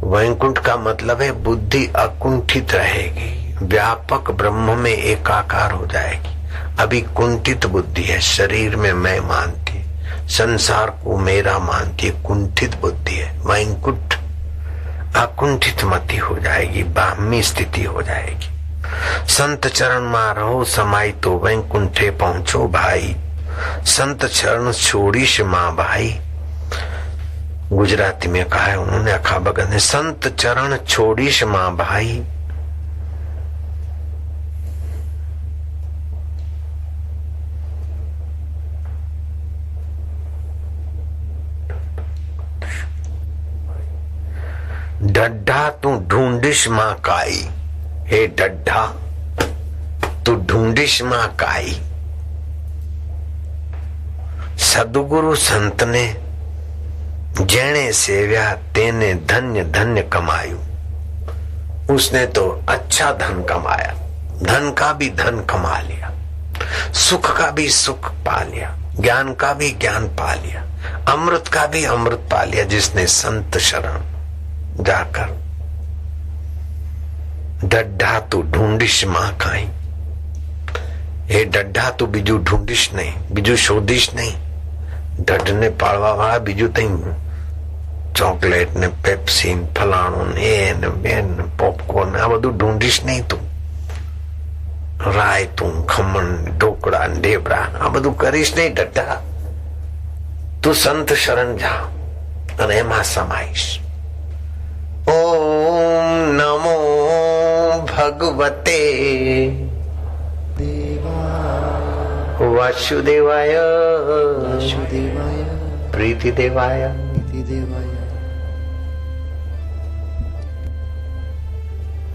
वैकुंठ का मतलब है बुद्धि अकुंठित रहेगी, व्यापक ब्रह्म में एकाकार हो जाएगी। अभी कुंठित बुद्धि है, शरीर में मैं मानती है, संसार को मेरा मानती है, कुंठित बुद्धि है। वैकुंठ अकुंठित मति हो जाएगी, ब्राह्मी स्थिति हो जाएगी। संत चरण में रहो समाई, तो वैकुंठे पहुंचो भाई। संत चरण छोड़ीश मां भाई। गुजराती में कहा है उन्होंने, अखा भगत ने, संत चरण छोड़ीश मां भाई। डड्ढा तू ढूंढिश मां काई। हे डड्ढा, तू ढूंढिश मां काई। सदगुरु संत ने जेने सेव्या तेने धन्य धन्य कमायु। उसने तो अच्छा धन कमाया, धन का भी धन कमा लिया, सुख का भी सुख पा लिया, ज्ञान का भी ज्ञान पा लिया, अमृत का भी अमृत पा लिया, जिसने संत शरण जाकर। डड्ढा तू ढूंढिश मां काई। हे डड्ढा, तू बीजू ढूंढिश नहीं, बीजू शोधिश नहीं। डड ने पाड़वा वाला बीजू तई ચોકલેટ ને પેપ્સી ફલાણું ને બેન પોપકોર્ન આ બધું ઢૂંઢીશ નહીં તું. રાયતું ખમણ ઢોકળા ઢેબરા આ બધું કરીશ નહીં ડટ્ટા. તું સંત શરણ જા અને એમાં સમાઈશ. ઓમ નમો ભગવતે વાસુદેવાય પ્રીતિ દેવાય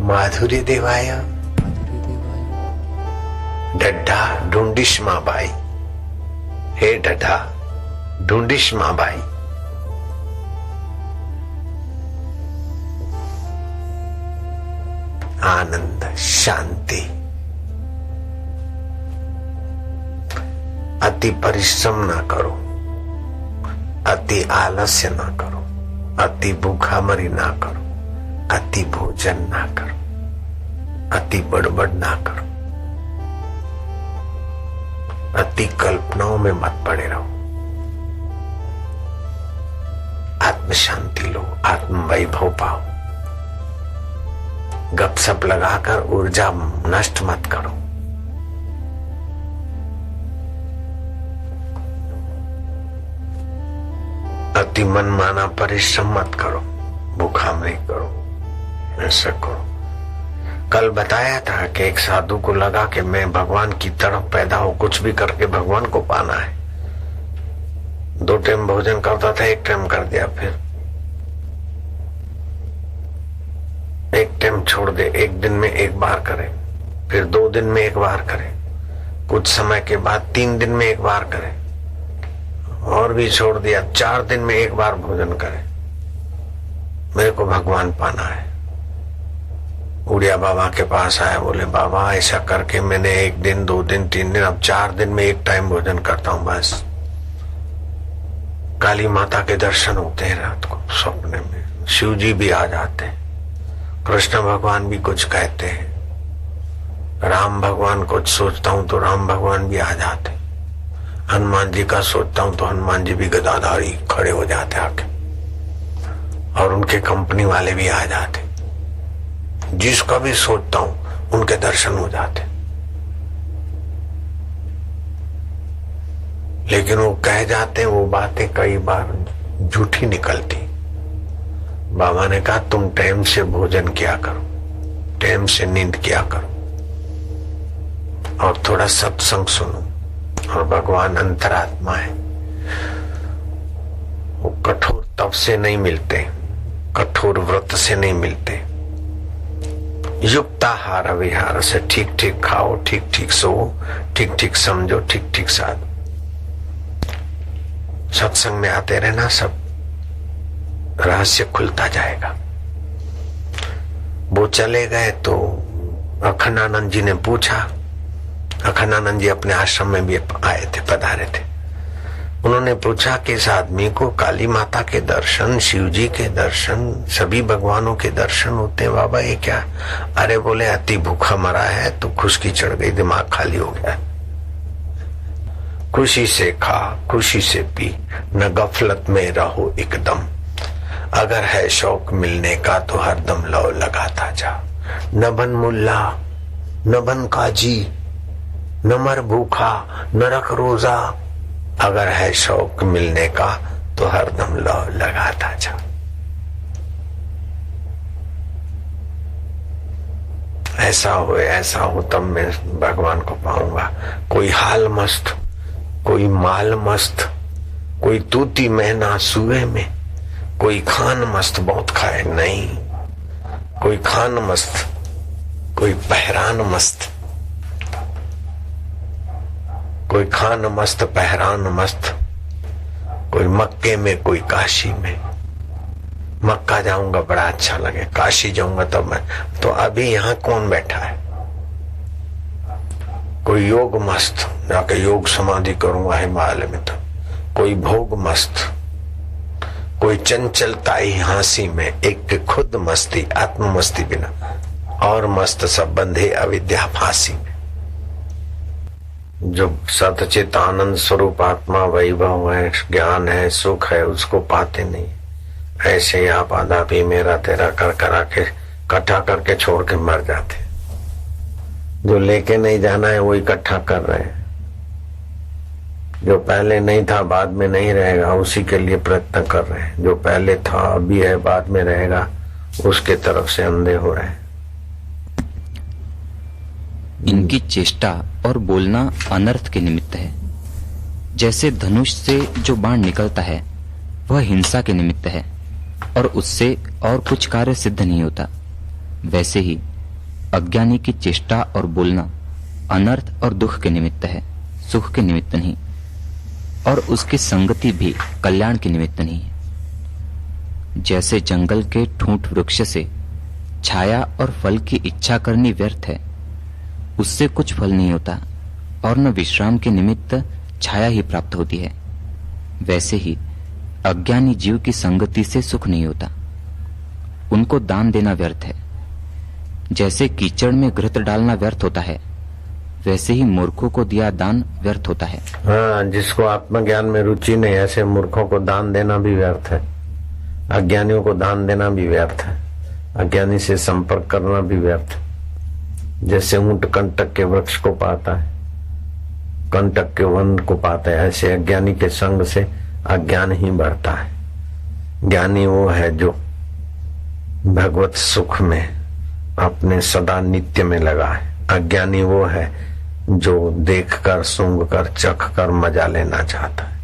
माधुर्य देवाय. डड्ढा ढूंढिश मां भाई. हे डड्ढा ढूंढिश मां भाई. आनंद शांति. अति परिश्रम ना करो, अति आलस्य ना करो, अति भूखामरी ना करो, अति भोजन ना करो, अति बड़बड़ ना करो. अति कल्पनाओं में मत पड़े रहो। आत्म शांति लो, आत्म वैभव पाओ। गपसप लगाकर ऊर्जा नष्ट मत करो। अति मनमाना परिश्रम मत करो, भूखा नहीं करो, ऐसा करो। कल बताया था कि एक साधु को लगा कि मैं भगवान की तरफ पैदा हो, कुछ भी करके भगवान को पाना है। 2 टाइम भोजन करता था, 1 टाइम कर दिया, फिर 1 टाइम छोड़ दे, 1 दिन में 1 बार करे, फिर 2 दिन में 1 बार करे, कुछ समय के बाद 3 दिन में 1 बार करे, और भी छोड़ दिया, 4 दिन में 1 बार भोजन करे। मेरे को भगवान पाना है। उड़िया बाबा के पास आया, बोले बाबा ऐसा करके मैंने 1 दिन 2 दिन 3 दिन, अब 4 दिन में 1 टाइम भोजन करता हूं बस। काली माता के दर्शन होते हैं रात को सपने में, शिव जी भी आ जाते हैं, कृष्ण भगवान भी कुछ कहते हैं, राम भगवान कुछ सोचता हूं तो राम भगवान भी आ जाते, हनुमान जी का सोचता हूं तो हनुमान जी भी गदाधारी खड़े हो जाते आके, और उनके कंपनी वाले भी आ जाते। जिसका भी सोचता हूं उनके दर्शन हो जाते। लेकिन वो कह जाते हैं, वो बातें कई बार झूठी निकलती। बाबा ने कहा तुम टाइम से भोजन किया करो, टाइम से नींद किया करो, और थोड़ा सत्संग सुनो। और भगवान अंतरात्मा है, वो कठोर तप से नहीं मिलते, कठोर व्रत से नहीं मिलते। युक्ताहार विहार से ठीक ठीक खाओ, ठीक ठीक सो, ठीक ठीक समझो, ठीक ठीक साधो। सत्संग में आते रहना, सब रहस्य खुलता जाएगा। वो चले गए तो अखंडानंद जी ने पूछा, अखंडानंद जी अपने आश्रम में भी आए थे, पधारे थे। उन्होंने पूछा कि इस आदमी को काली माता के दर्शन, शिव जी के दर्शन, सभी भगवानों के दर्शन होते हैं बाबा, ये क्या? अरे बोले अति भूखा मरा है तो खुशकी चढ़ गई, दिमाग खाली हो गया। खुशी से खा, खुशी से पी, न गफलत में रहो एकदम। अगर है शौक मिलने का तो हरदम लौ लगाता जा। न बन मुल्ला, न बन काजी, न मर भूखा, न रख रोजा। अगर है शौक मिलने का तो हरदम लौ लगाता जा। ऐसा हो तब मैं भगवान को पाऊंगा। कोई हाल मस्त, कोई माल मस्त, कोई तूती महीना सुए में, कोई खान मस्त बहुत खाए नहीं, कोई खान मस्त, कोई पहरान मस्त, कोई खान मस्त पहरान मस्त, कोई मक्के में कोई काशी में। मक्का जाऊंगा बड़ा अच्छा लगे, काशी जाऊंगा तब मैं तो अभी यहाँ कौन बैठा है? कोई योग मस्त, जाके योग समाधि करूंगा हिमालय में, तो कोई भोग मस्त, कोई चंचलताई हांसी में, एक खुद मस्ती आत्म मस्ती बिना, और मस्त सब बंधे अविद्या फांसी में। जो सतचित आनंद स्वरूप आत्मा वैभव है, ज्ञान है, सुख है, उसको पाते नहीं। ऐसे ही आप आधा भी मेरा तेरा कर करा के इकट्ठा करके छोड़ के मर जाते। जो लेके नहीं जाना है वो इकट्ठा कर रहे हैं। जो पहले नहीं था बाद में नहीं रहेगा, उसी के लिए प्रयत्न कर रहे हैं। जो पहले था अभी है बाद में रहेगा, उसके तरफ से अंधे हो रहे हैं। इनकी चेष्टा और बोलना अनर्थ के निमित्त है। जैसे धनुष से जो बाण निकलता है वह हिंसा के निमित्त है और उससे और कुछ कार्य सिद्ध नहीं होता, वैसे ही अज्ञानी की चेष्टा और बोलना अनर्थ और दुख के निमित्त है, सुख के निमित्त नहीं, और उसकी संगति भी कल्याण के निमित्त नहीं है। जैसे जंगल के ठूंठ वृक्ष से छाया और फल की इच्छा करनी व्यर्थ है, उससे कुछ फल नहीं होता, और न विश्राम के निमित्त छाया ही प्राप्त होती है, वैसे ही अज्ञानी जीव की संगति से सुख नहीं होता, उनको दान देना व्यर्थ है। जैसे कीचड़ में घृत डालना व्यर्थ होता है, वैसे ही मूर्खों को दिया दान व्यर्थ होता है। हाँ, जिसको आत्मज्ञान में रुचि नहीं, ऐसे मूर्खों को दान देना भी व्यर्थ है। अज्ञानियों को दान देना भी व्यर्थ है। अज्ञानी से संपर्क करना भी व्यर्थ है। जैसे ऊंट कंटक के वृक्ष को पाता है, कंटक के वन को पाता है, ऐसे अज्ञानी के संग से अज्ञान ही बढ़ता है। ज्ञानी वो है जो भगवत सुख में अपने सदा नित्य में लगा है। अज्ञानी वो है जो देखकर, सूंघकर, चखकर मजा लेना चाहता है।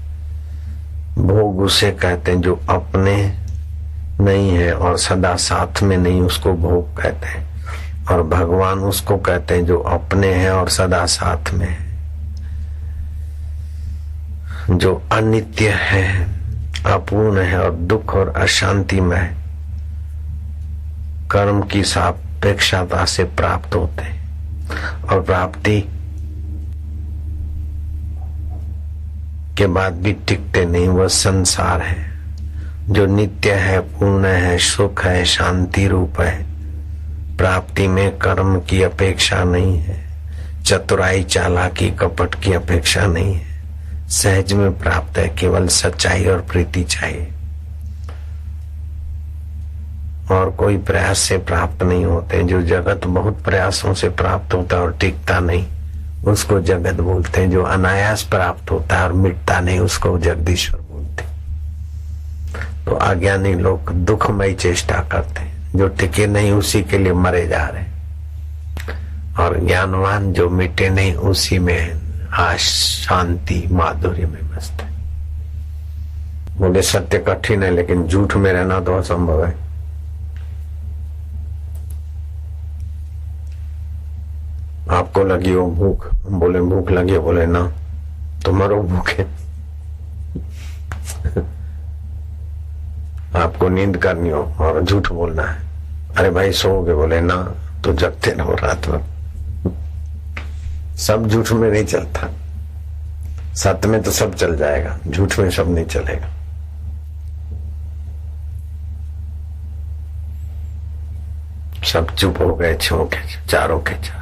भोग उसे कहते हैं जो अपने नहीं है और सदा साथ में नहीं, उसको भोग कहते हैं। और भगवान उसको कहते हैं जो अपने हैं और सदा साथ में है, जो अनित्य है, अपूर्ण है और दुख और अशांति में है, कर्म की सापेक्षता से प्राप्त होते हैं। और प्राप्ति के बाद भी टिकते नहीं। वह संसार है जो नित्य है, पूर्ण है, सुख है, शांति रूप है। प्राप्ति में कर्म की अपेक्षा नहीं है, चतुराई, चालाकी, कपट की अपेक्षा नहीं है। सहज में प्राप्त है, केवल सच्चाई और प्रीति चाहिए। और कोई प्रयास से प्राप्त नहीं होते। जो जगत बहुत प्रयासों से प्राप्त होता है और टिकता नहीं, उसको जगत बोलते हैं। जो अनायास प्राप्त होता है और मिटता नहीं, उसको जगदीश्वर बोलते हैं। तो अज्ञानी लोग दुखमय चेष्टा करते हैं, जो टिके नहीं उसी के लिए मरे जा रहे हैं। और ज्ञानवान जो मिटे नहीं उसी में शांति माधुर्य में मस्त है। बोले सत्य कठिन है, लेकिन झूठ में रहना तो असंभव है। आपको लगी हो भूख, बोले भूख लगी है, बोले ना तो मरो भूखे। आपको नींद करनी हो और झूठ बोलना है, अरे भाई सोओगे, बोले ना तो जगते रहो रात भर। सब झूठ में नहीं चलता। सत्य में तो सब चल जाएगा, झूठ में सब नहीं चलेगा। सब चुप हो गए, छो के चारों के चार।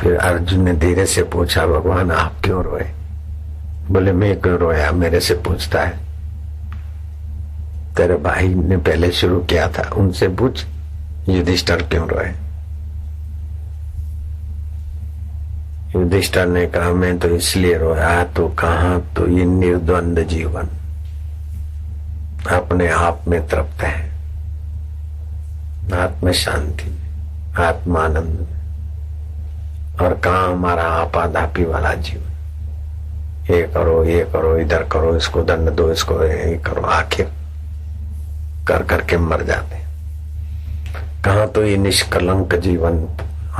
फिर अर्जुन ने धीरे से पूछा, भगवान आप क्यों रोए? बोले मैं क्यों रोया, मेरे से पूछता है? तेरे भाई ने पहले शुरू किया था, उनसे पूछ युधिष्ठिर क्यों रोए। युधिष्ठिर ने कहा मैं तो इसलिए रोया, तो कहा तो ये निर्द्वंद जीवन अपने आप में तृप्त है, आत्म शांति में, आत्मानंद में। और कहा हमारा आपाधापी वाला जीवन, ये करो, इधर करो, इसको दंड दो, इसको ये करो, आखिर कर करके मर जाते। कहा तो ये निष्कलंक जीवन,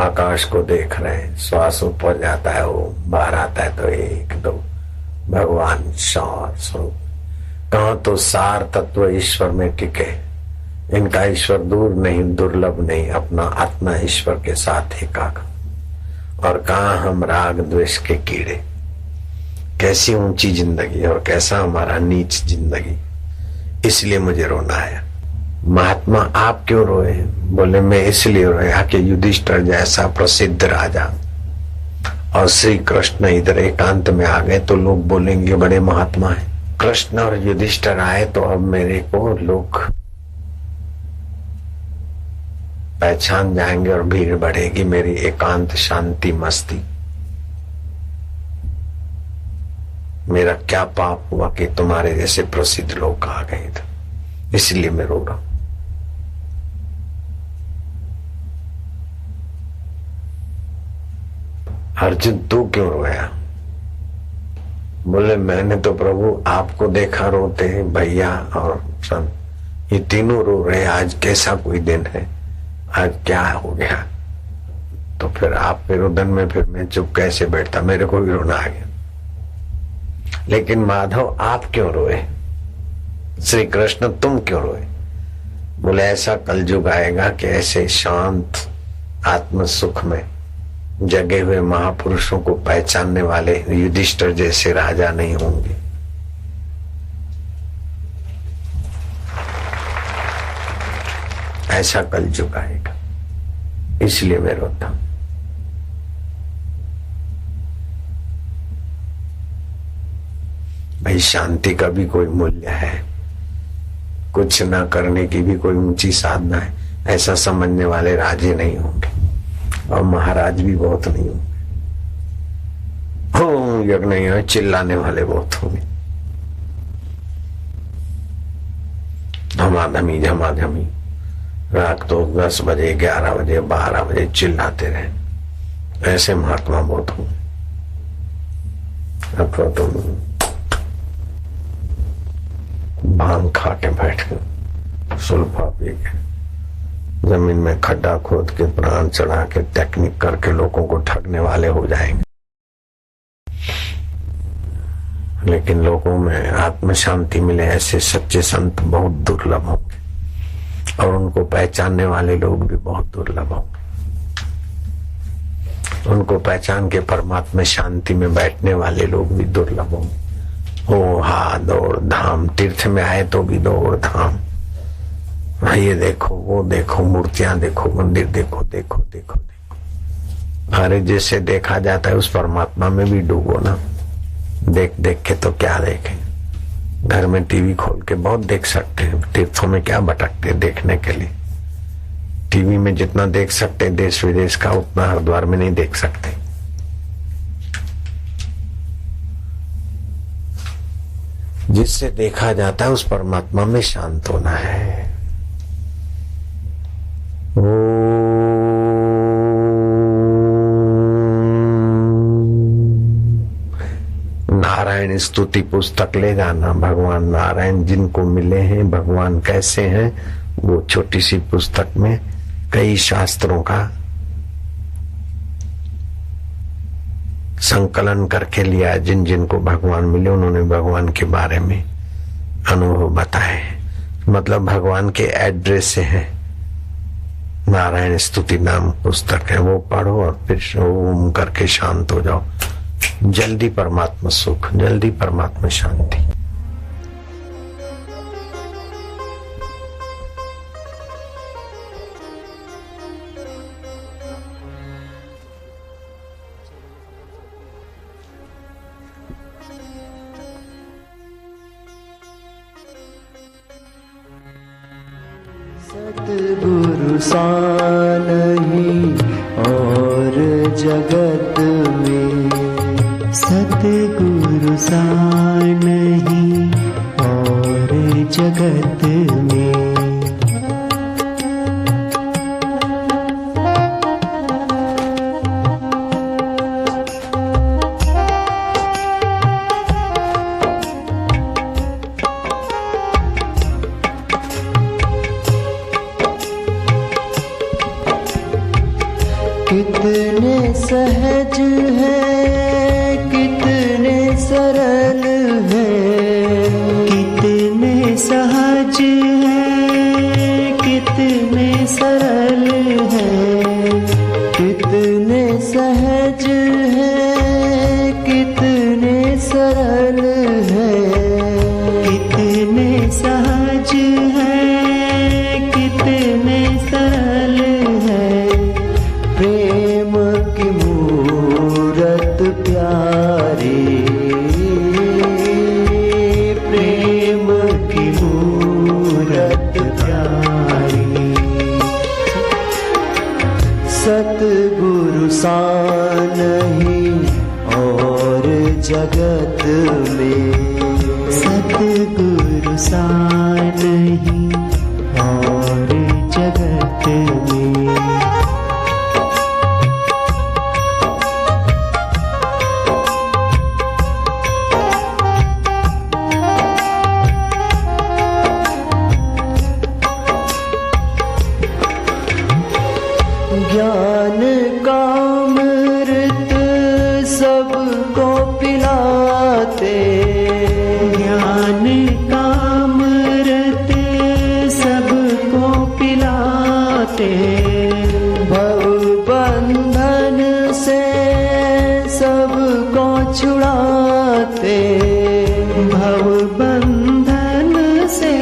आकाश को देख रहे हैं, श्वास ऊपर जाता है, वो बाहर आता है तो एक दो, भगवान सार स्वरूप। कहा तो सार तत्व ईश्वर में टिके, इनका ईश्वर दूर नहीं, दुर्लभ नहीं, अपना आत्मा ईश्वर के साथ एकाग्र। और कहा हम राग द्वेष के कीड़े। कैसी ऊंची जिंदगी और कैसा हमारा नीच जिंदगी, इसलिए मुझे रोना आया। महात्मा आप क्यों रोए? बोले मैं इसलिए रोया कि युधिष्ठिर जैसा प्रसिद्ध राजा और श्री कृष्ण इधर एकांत में आ गए तो लोग बोलेंगे बड़े महात्मा है। कृष्ण और युधिष्ठिर आए तो अब मेरे को लोग पहचान जाएंगे और भीड़ बढ़ेगी, मेरी एकांत शांति मस्ती। मेरा क्या पाप हुआ कि तुम्हारे जैसे प्रसिद्ध लोग आ गए थे, इसलिए मैं रो रहा हूं। अर्जुन तू क्यों रोया? बोले मैंने तो प्रभु आपको देखा रोते हैं, भैया और सब ये तीनों रो रहे। आज कैसा कोई दिन है, आज क्या हो गया? तो फिर आप के रुदन में फिर मैं चुप कैसे बैठता, मेरे को भी रोना आ गया। लेकिन माधव आप क्यों रोए? श्री कृष्ण तुम क्यों रोए? बोले ऐसा कलयुग आएगा कि ऐसे शांत आत्म सुख में जगे हुए महापुरुषों को पहचानने वाले युधिष्ठिर जैसे राजा नहीं होंगे। ऐसा कलयुग आएगा, इसलिए मैं रोता हूं। भाई शांति का भी कोई मूल्य है, कुछ न करने की भी कोई ऊंची साधना है, ऐसा समझने वाले राजे नहीं होंगे और महाराज भी बहुत नहीं होंगे। यज्ञ नहीं है, चिल्लाने वाले बहुत होंगे, धमाधमी झमाझमी रात तो 10 बजे 11 बजे 12 बजे चिल्लाते रहे, ऐसे महात्मा बहुत होंगे। अथवा तुम भांग खा के बैठ गए, सुल्फा पी के, जमीन में खड्डा खोद के प्राण चढ़ा के टेक्निक करके लोगों को ठगने वाले हो जाएंगे। लेकिन लोगों में आत्म शांति मिले ऐसे सच्चे संत बहुत दुर्लभ होंगे और उनको पहचानने वाले लोग भी बहुत दुर्लभ होंगे। उनको पहचान के परमात्मा शांति में बैठने वाले लोग भी दुर्लभ होंगे। हो हा दौड़ धाम, तीर्थ में आए तो भी दौड़ धाम, ये देखो वो देखो, मूर्तियां देखो, मंदिर देखो, देखो देखो देखो। अरे जैसे देखा जाता है उस परमात्मा में भी डूबो ना। देख देख के तो क्या देखें, घर में टीवी खोल के बहुत देख सकते हैं, तीर्थों में क्या भटकते देखने के लिए। टीवी में जितना देख सकते देश विदेश का, उतना हरिद्वार में नहीं देख सकते। जिससे देखा जाता है उस परमात्मा में शांत होना है। नारायण स्तुति पुस्तक ले जाना, भगवान नारायण जिनको मिले हैं, भगवान कैसे हैं, वो छोटी सी पुस्तक में कई शास्त्रों का संकलन करके लिया। जिन जिनको भगवान मिले उन्होंने भगवान के बारे में अनुभव बताए, मतलब भगवान के एड्रेस से है। नारायण स्तुति नाम पुस्तक है, वो पढ़ो और फिर ओम करके शांत हो जाओ। जल्दी परमात्मा सुख, जल्दी परमात्मा शांति। सतगुरु सा नहीं और जगत में, सतगुरु सा नहीं और जगत में। कितने सहज है, कितने सरल है, कितने सहज है, कितने सरल है, कितने सहज है, कितने सरल है, कितने सहज है, कितने सरल है। प्रेम की मूरत प्यारी, प्रेम की मूरत प्यारी। सतगुरु सा नहीं और जगत में, सतगुरु सा नहीं और जगत में। ज्ञान का अमृत सबको पिलाते, ज्ञान का अमृत सबको पिलाते। भव बंधन से सबको छुड़ाते, भव बंधन से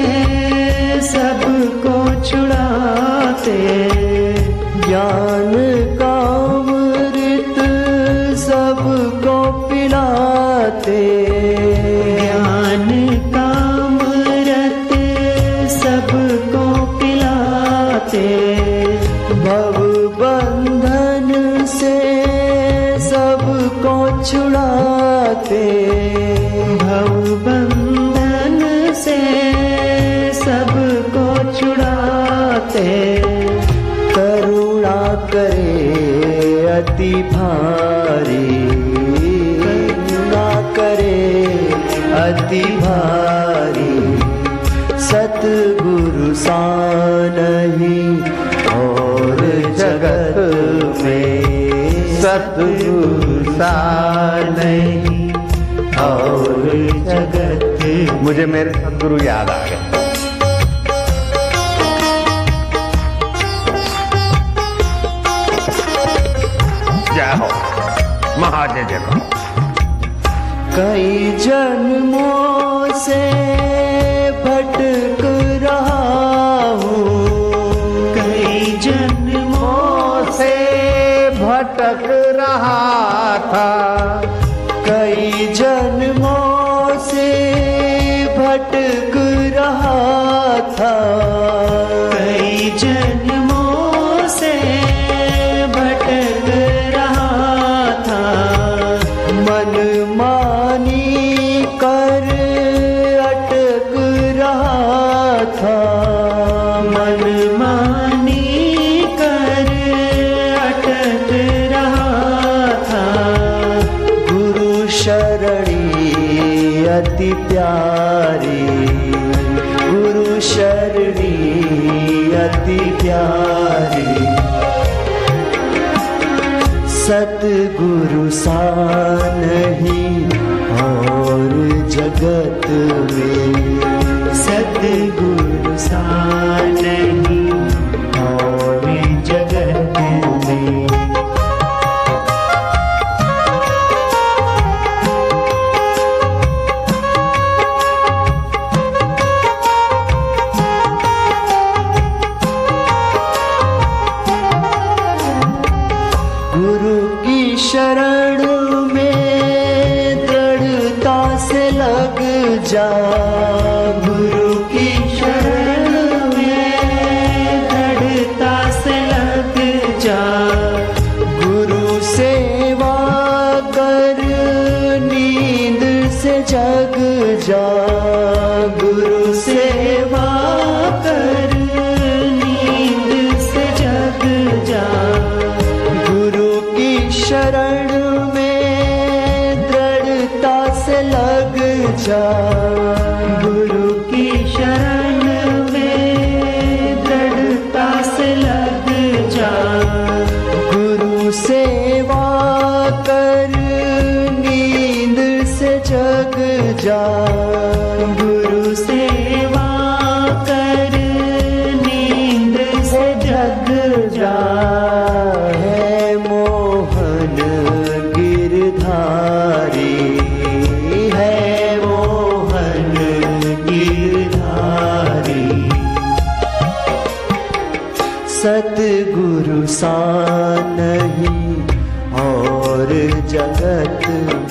सबको छुड़ाते। ज्ञान का अमृत सबको पिलाते, ज्ञान भव बंधन से सबको छुड़ाते, भव बंधन से सबको छुड़ाते, करुणा करे अति भारी, करुणा करे अति भारी, सतगुरु सा नहीं और जगत में, सतगुरु सा नहीं और जगत। मुझे मेरे सतगुरु याद आ गए। जय हो महाजय जय हो। कई जन्मों से भटक रहा हूँ, कई जन्मों से भटक रहा था, कई जन्मों से भटक रहा था, कई जन्मों से भटक रहा था, मन मानी कर अटक रहा था, मन मानी कर अटक रहा था, गुरु शरणी अति प्यारी, गुरु शरणी अति प्यारी, सतगुरु सा नहीं और जगत में, सतगुरु सा नहीं और जगत में। गुरु की शरण में दृढ़ता से लग जा, गुरु की शरण में दृढ़ता से लग जा, गुरु सेवा कर नींद से जग जा, गुरु सेवा कर नींद से जग जा, शरण में दृढ़ता से लग जा, गुरु की शरण में दृढ़ता से लग जा, गुरु सेवा कर नींद से जग जा, गुरु सेवा कर नींद से जग जा। सतगुरु सा नहीं और जगत में,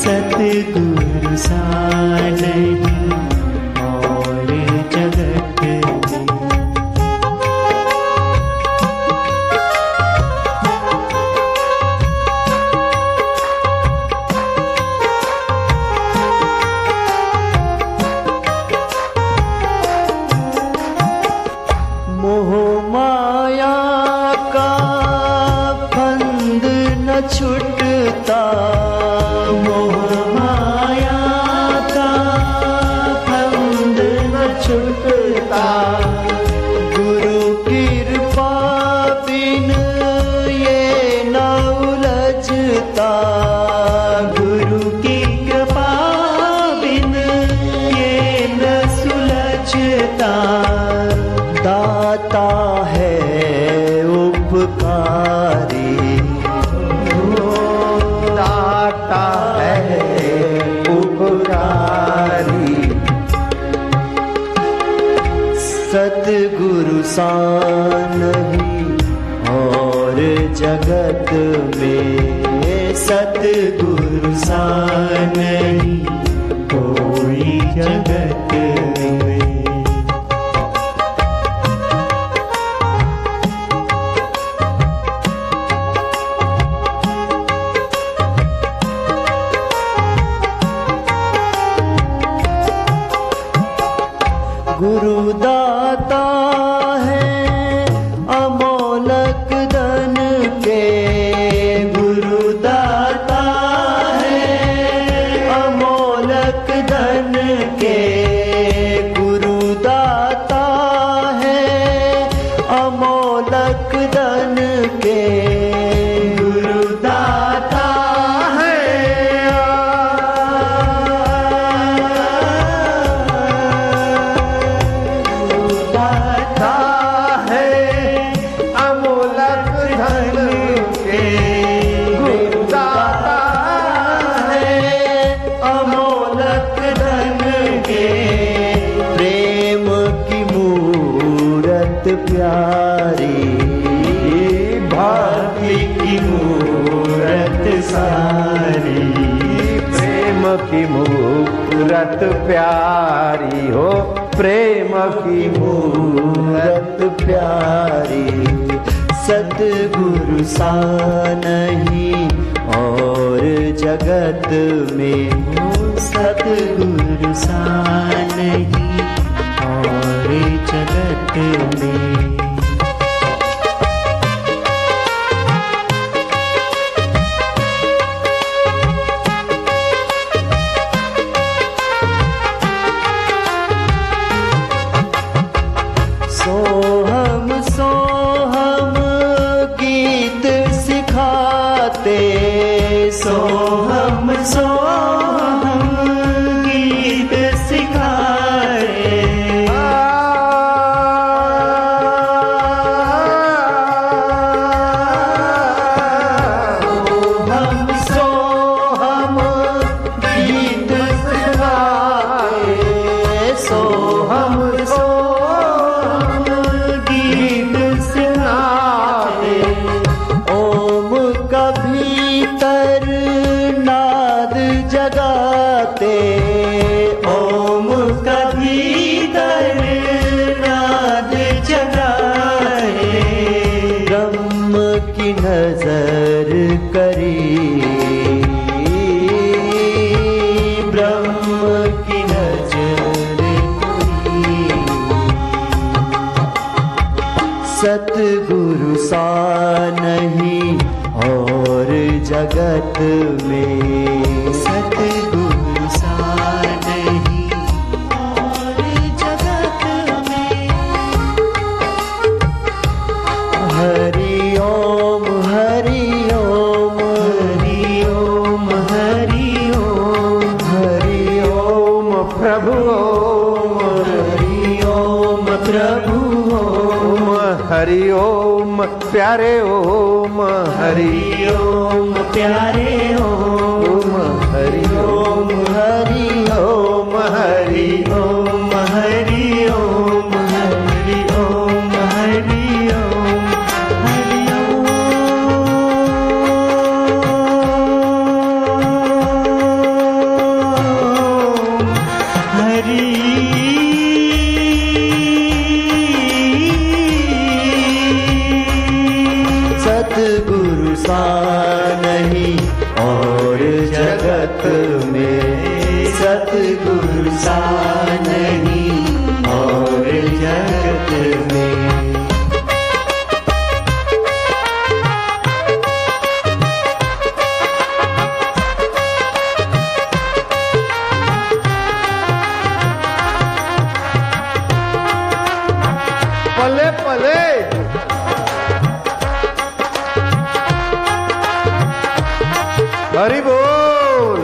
सतगुरु सा नहीं और जगत में। छुटता मोह माया का फंद न छुटता, गुरु कृपा बिन ये न उलझता, गुरु की कृपा बिन ये न सुलझता, दाता है उपकारी, सतगुरु सा नहीं और जगत में, सतगुरु सा नहीं कोई जगत में। प्यारी भक्ति की मूरत सारी प्रेम की मूरत प्यारी हो प्रेम की मूरत प्यारी सतगुरु सा नहीं और जगत में सतगुरु सा नहीं और जगत में सोहम सोहम गीत सिखाते सोहम सोहम गीत सिखाए सोहम सोहम गीत सिखाए सोहम सोहम गीत सुनाए ओम का भीतर नाद जगाते ओम का भीतर नाद जगाए ब्रह्म की नजर करी ब्रह्म की नजर करी सतगुरु सा नहीं और जगत में सतगुरु सा नहीं और जगत में हरि ओम हरि ओम हरि ओम हरि ओम हरि ओम प्रभु ओम हरि ओम प्रभु ओम हरि ओम प्यारे ओम हरि ओम प्यारे ओम हरि ओम हरि ओम हरि ओम हरि ओम हरि ओम हरि ओम हरि ओम हरि सतगुरु सा नहीं और जगत में सतगुरु सा नहीं और जगत में पले पले हरि बोल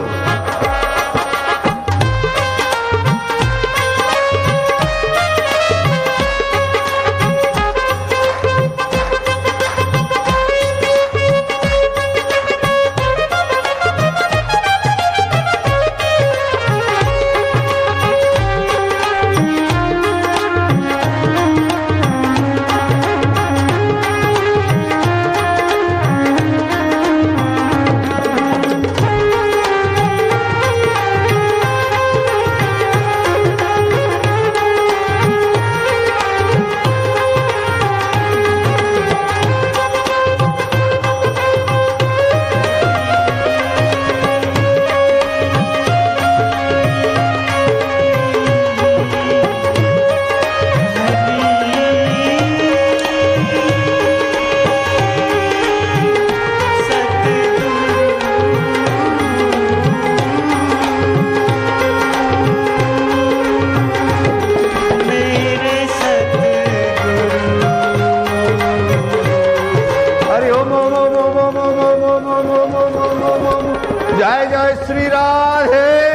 जय जय श्री राधे।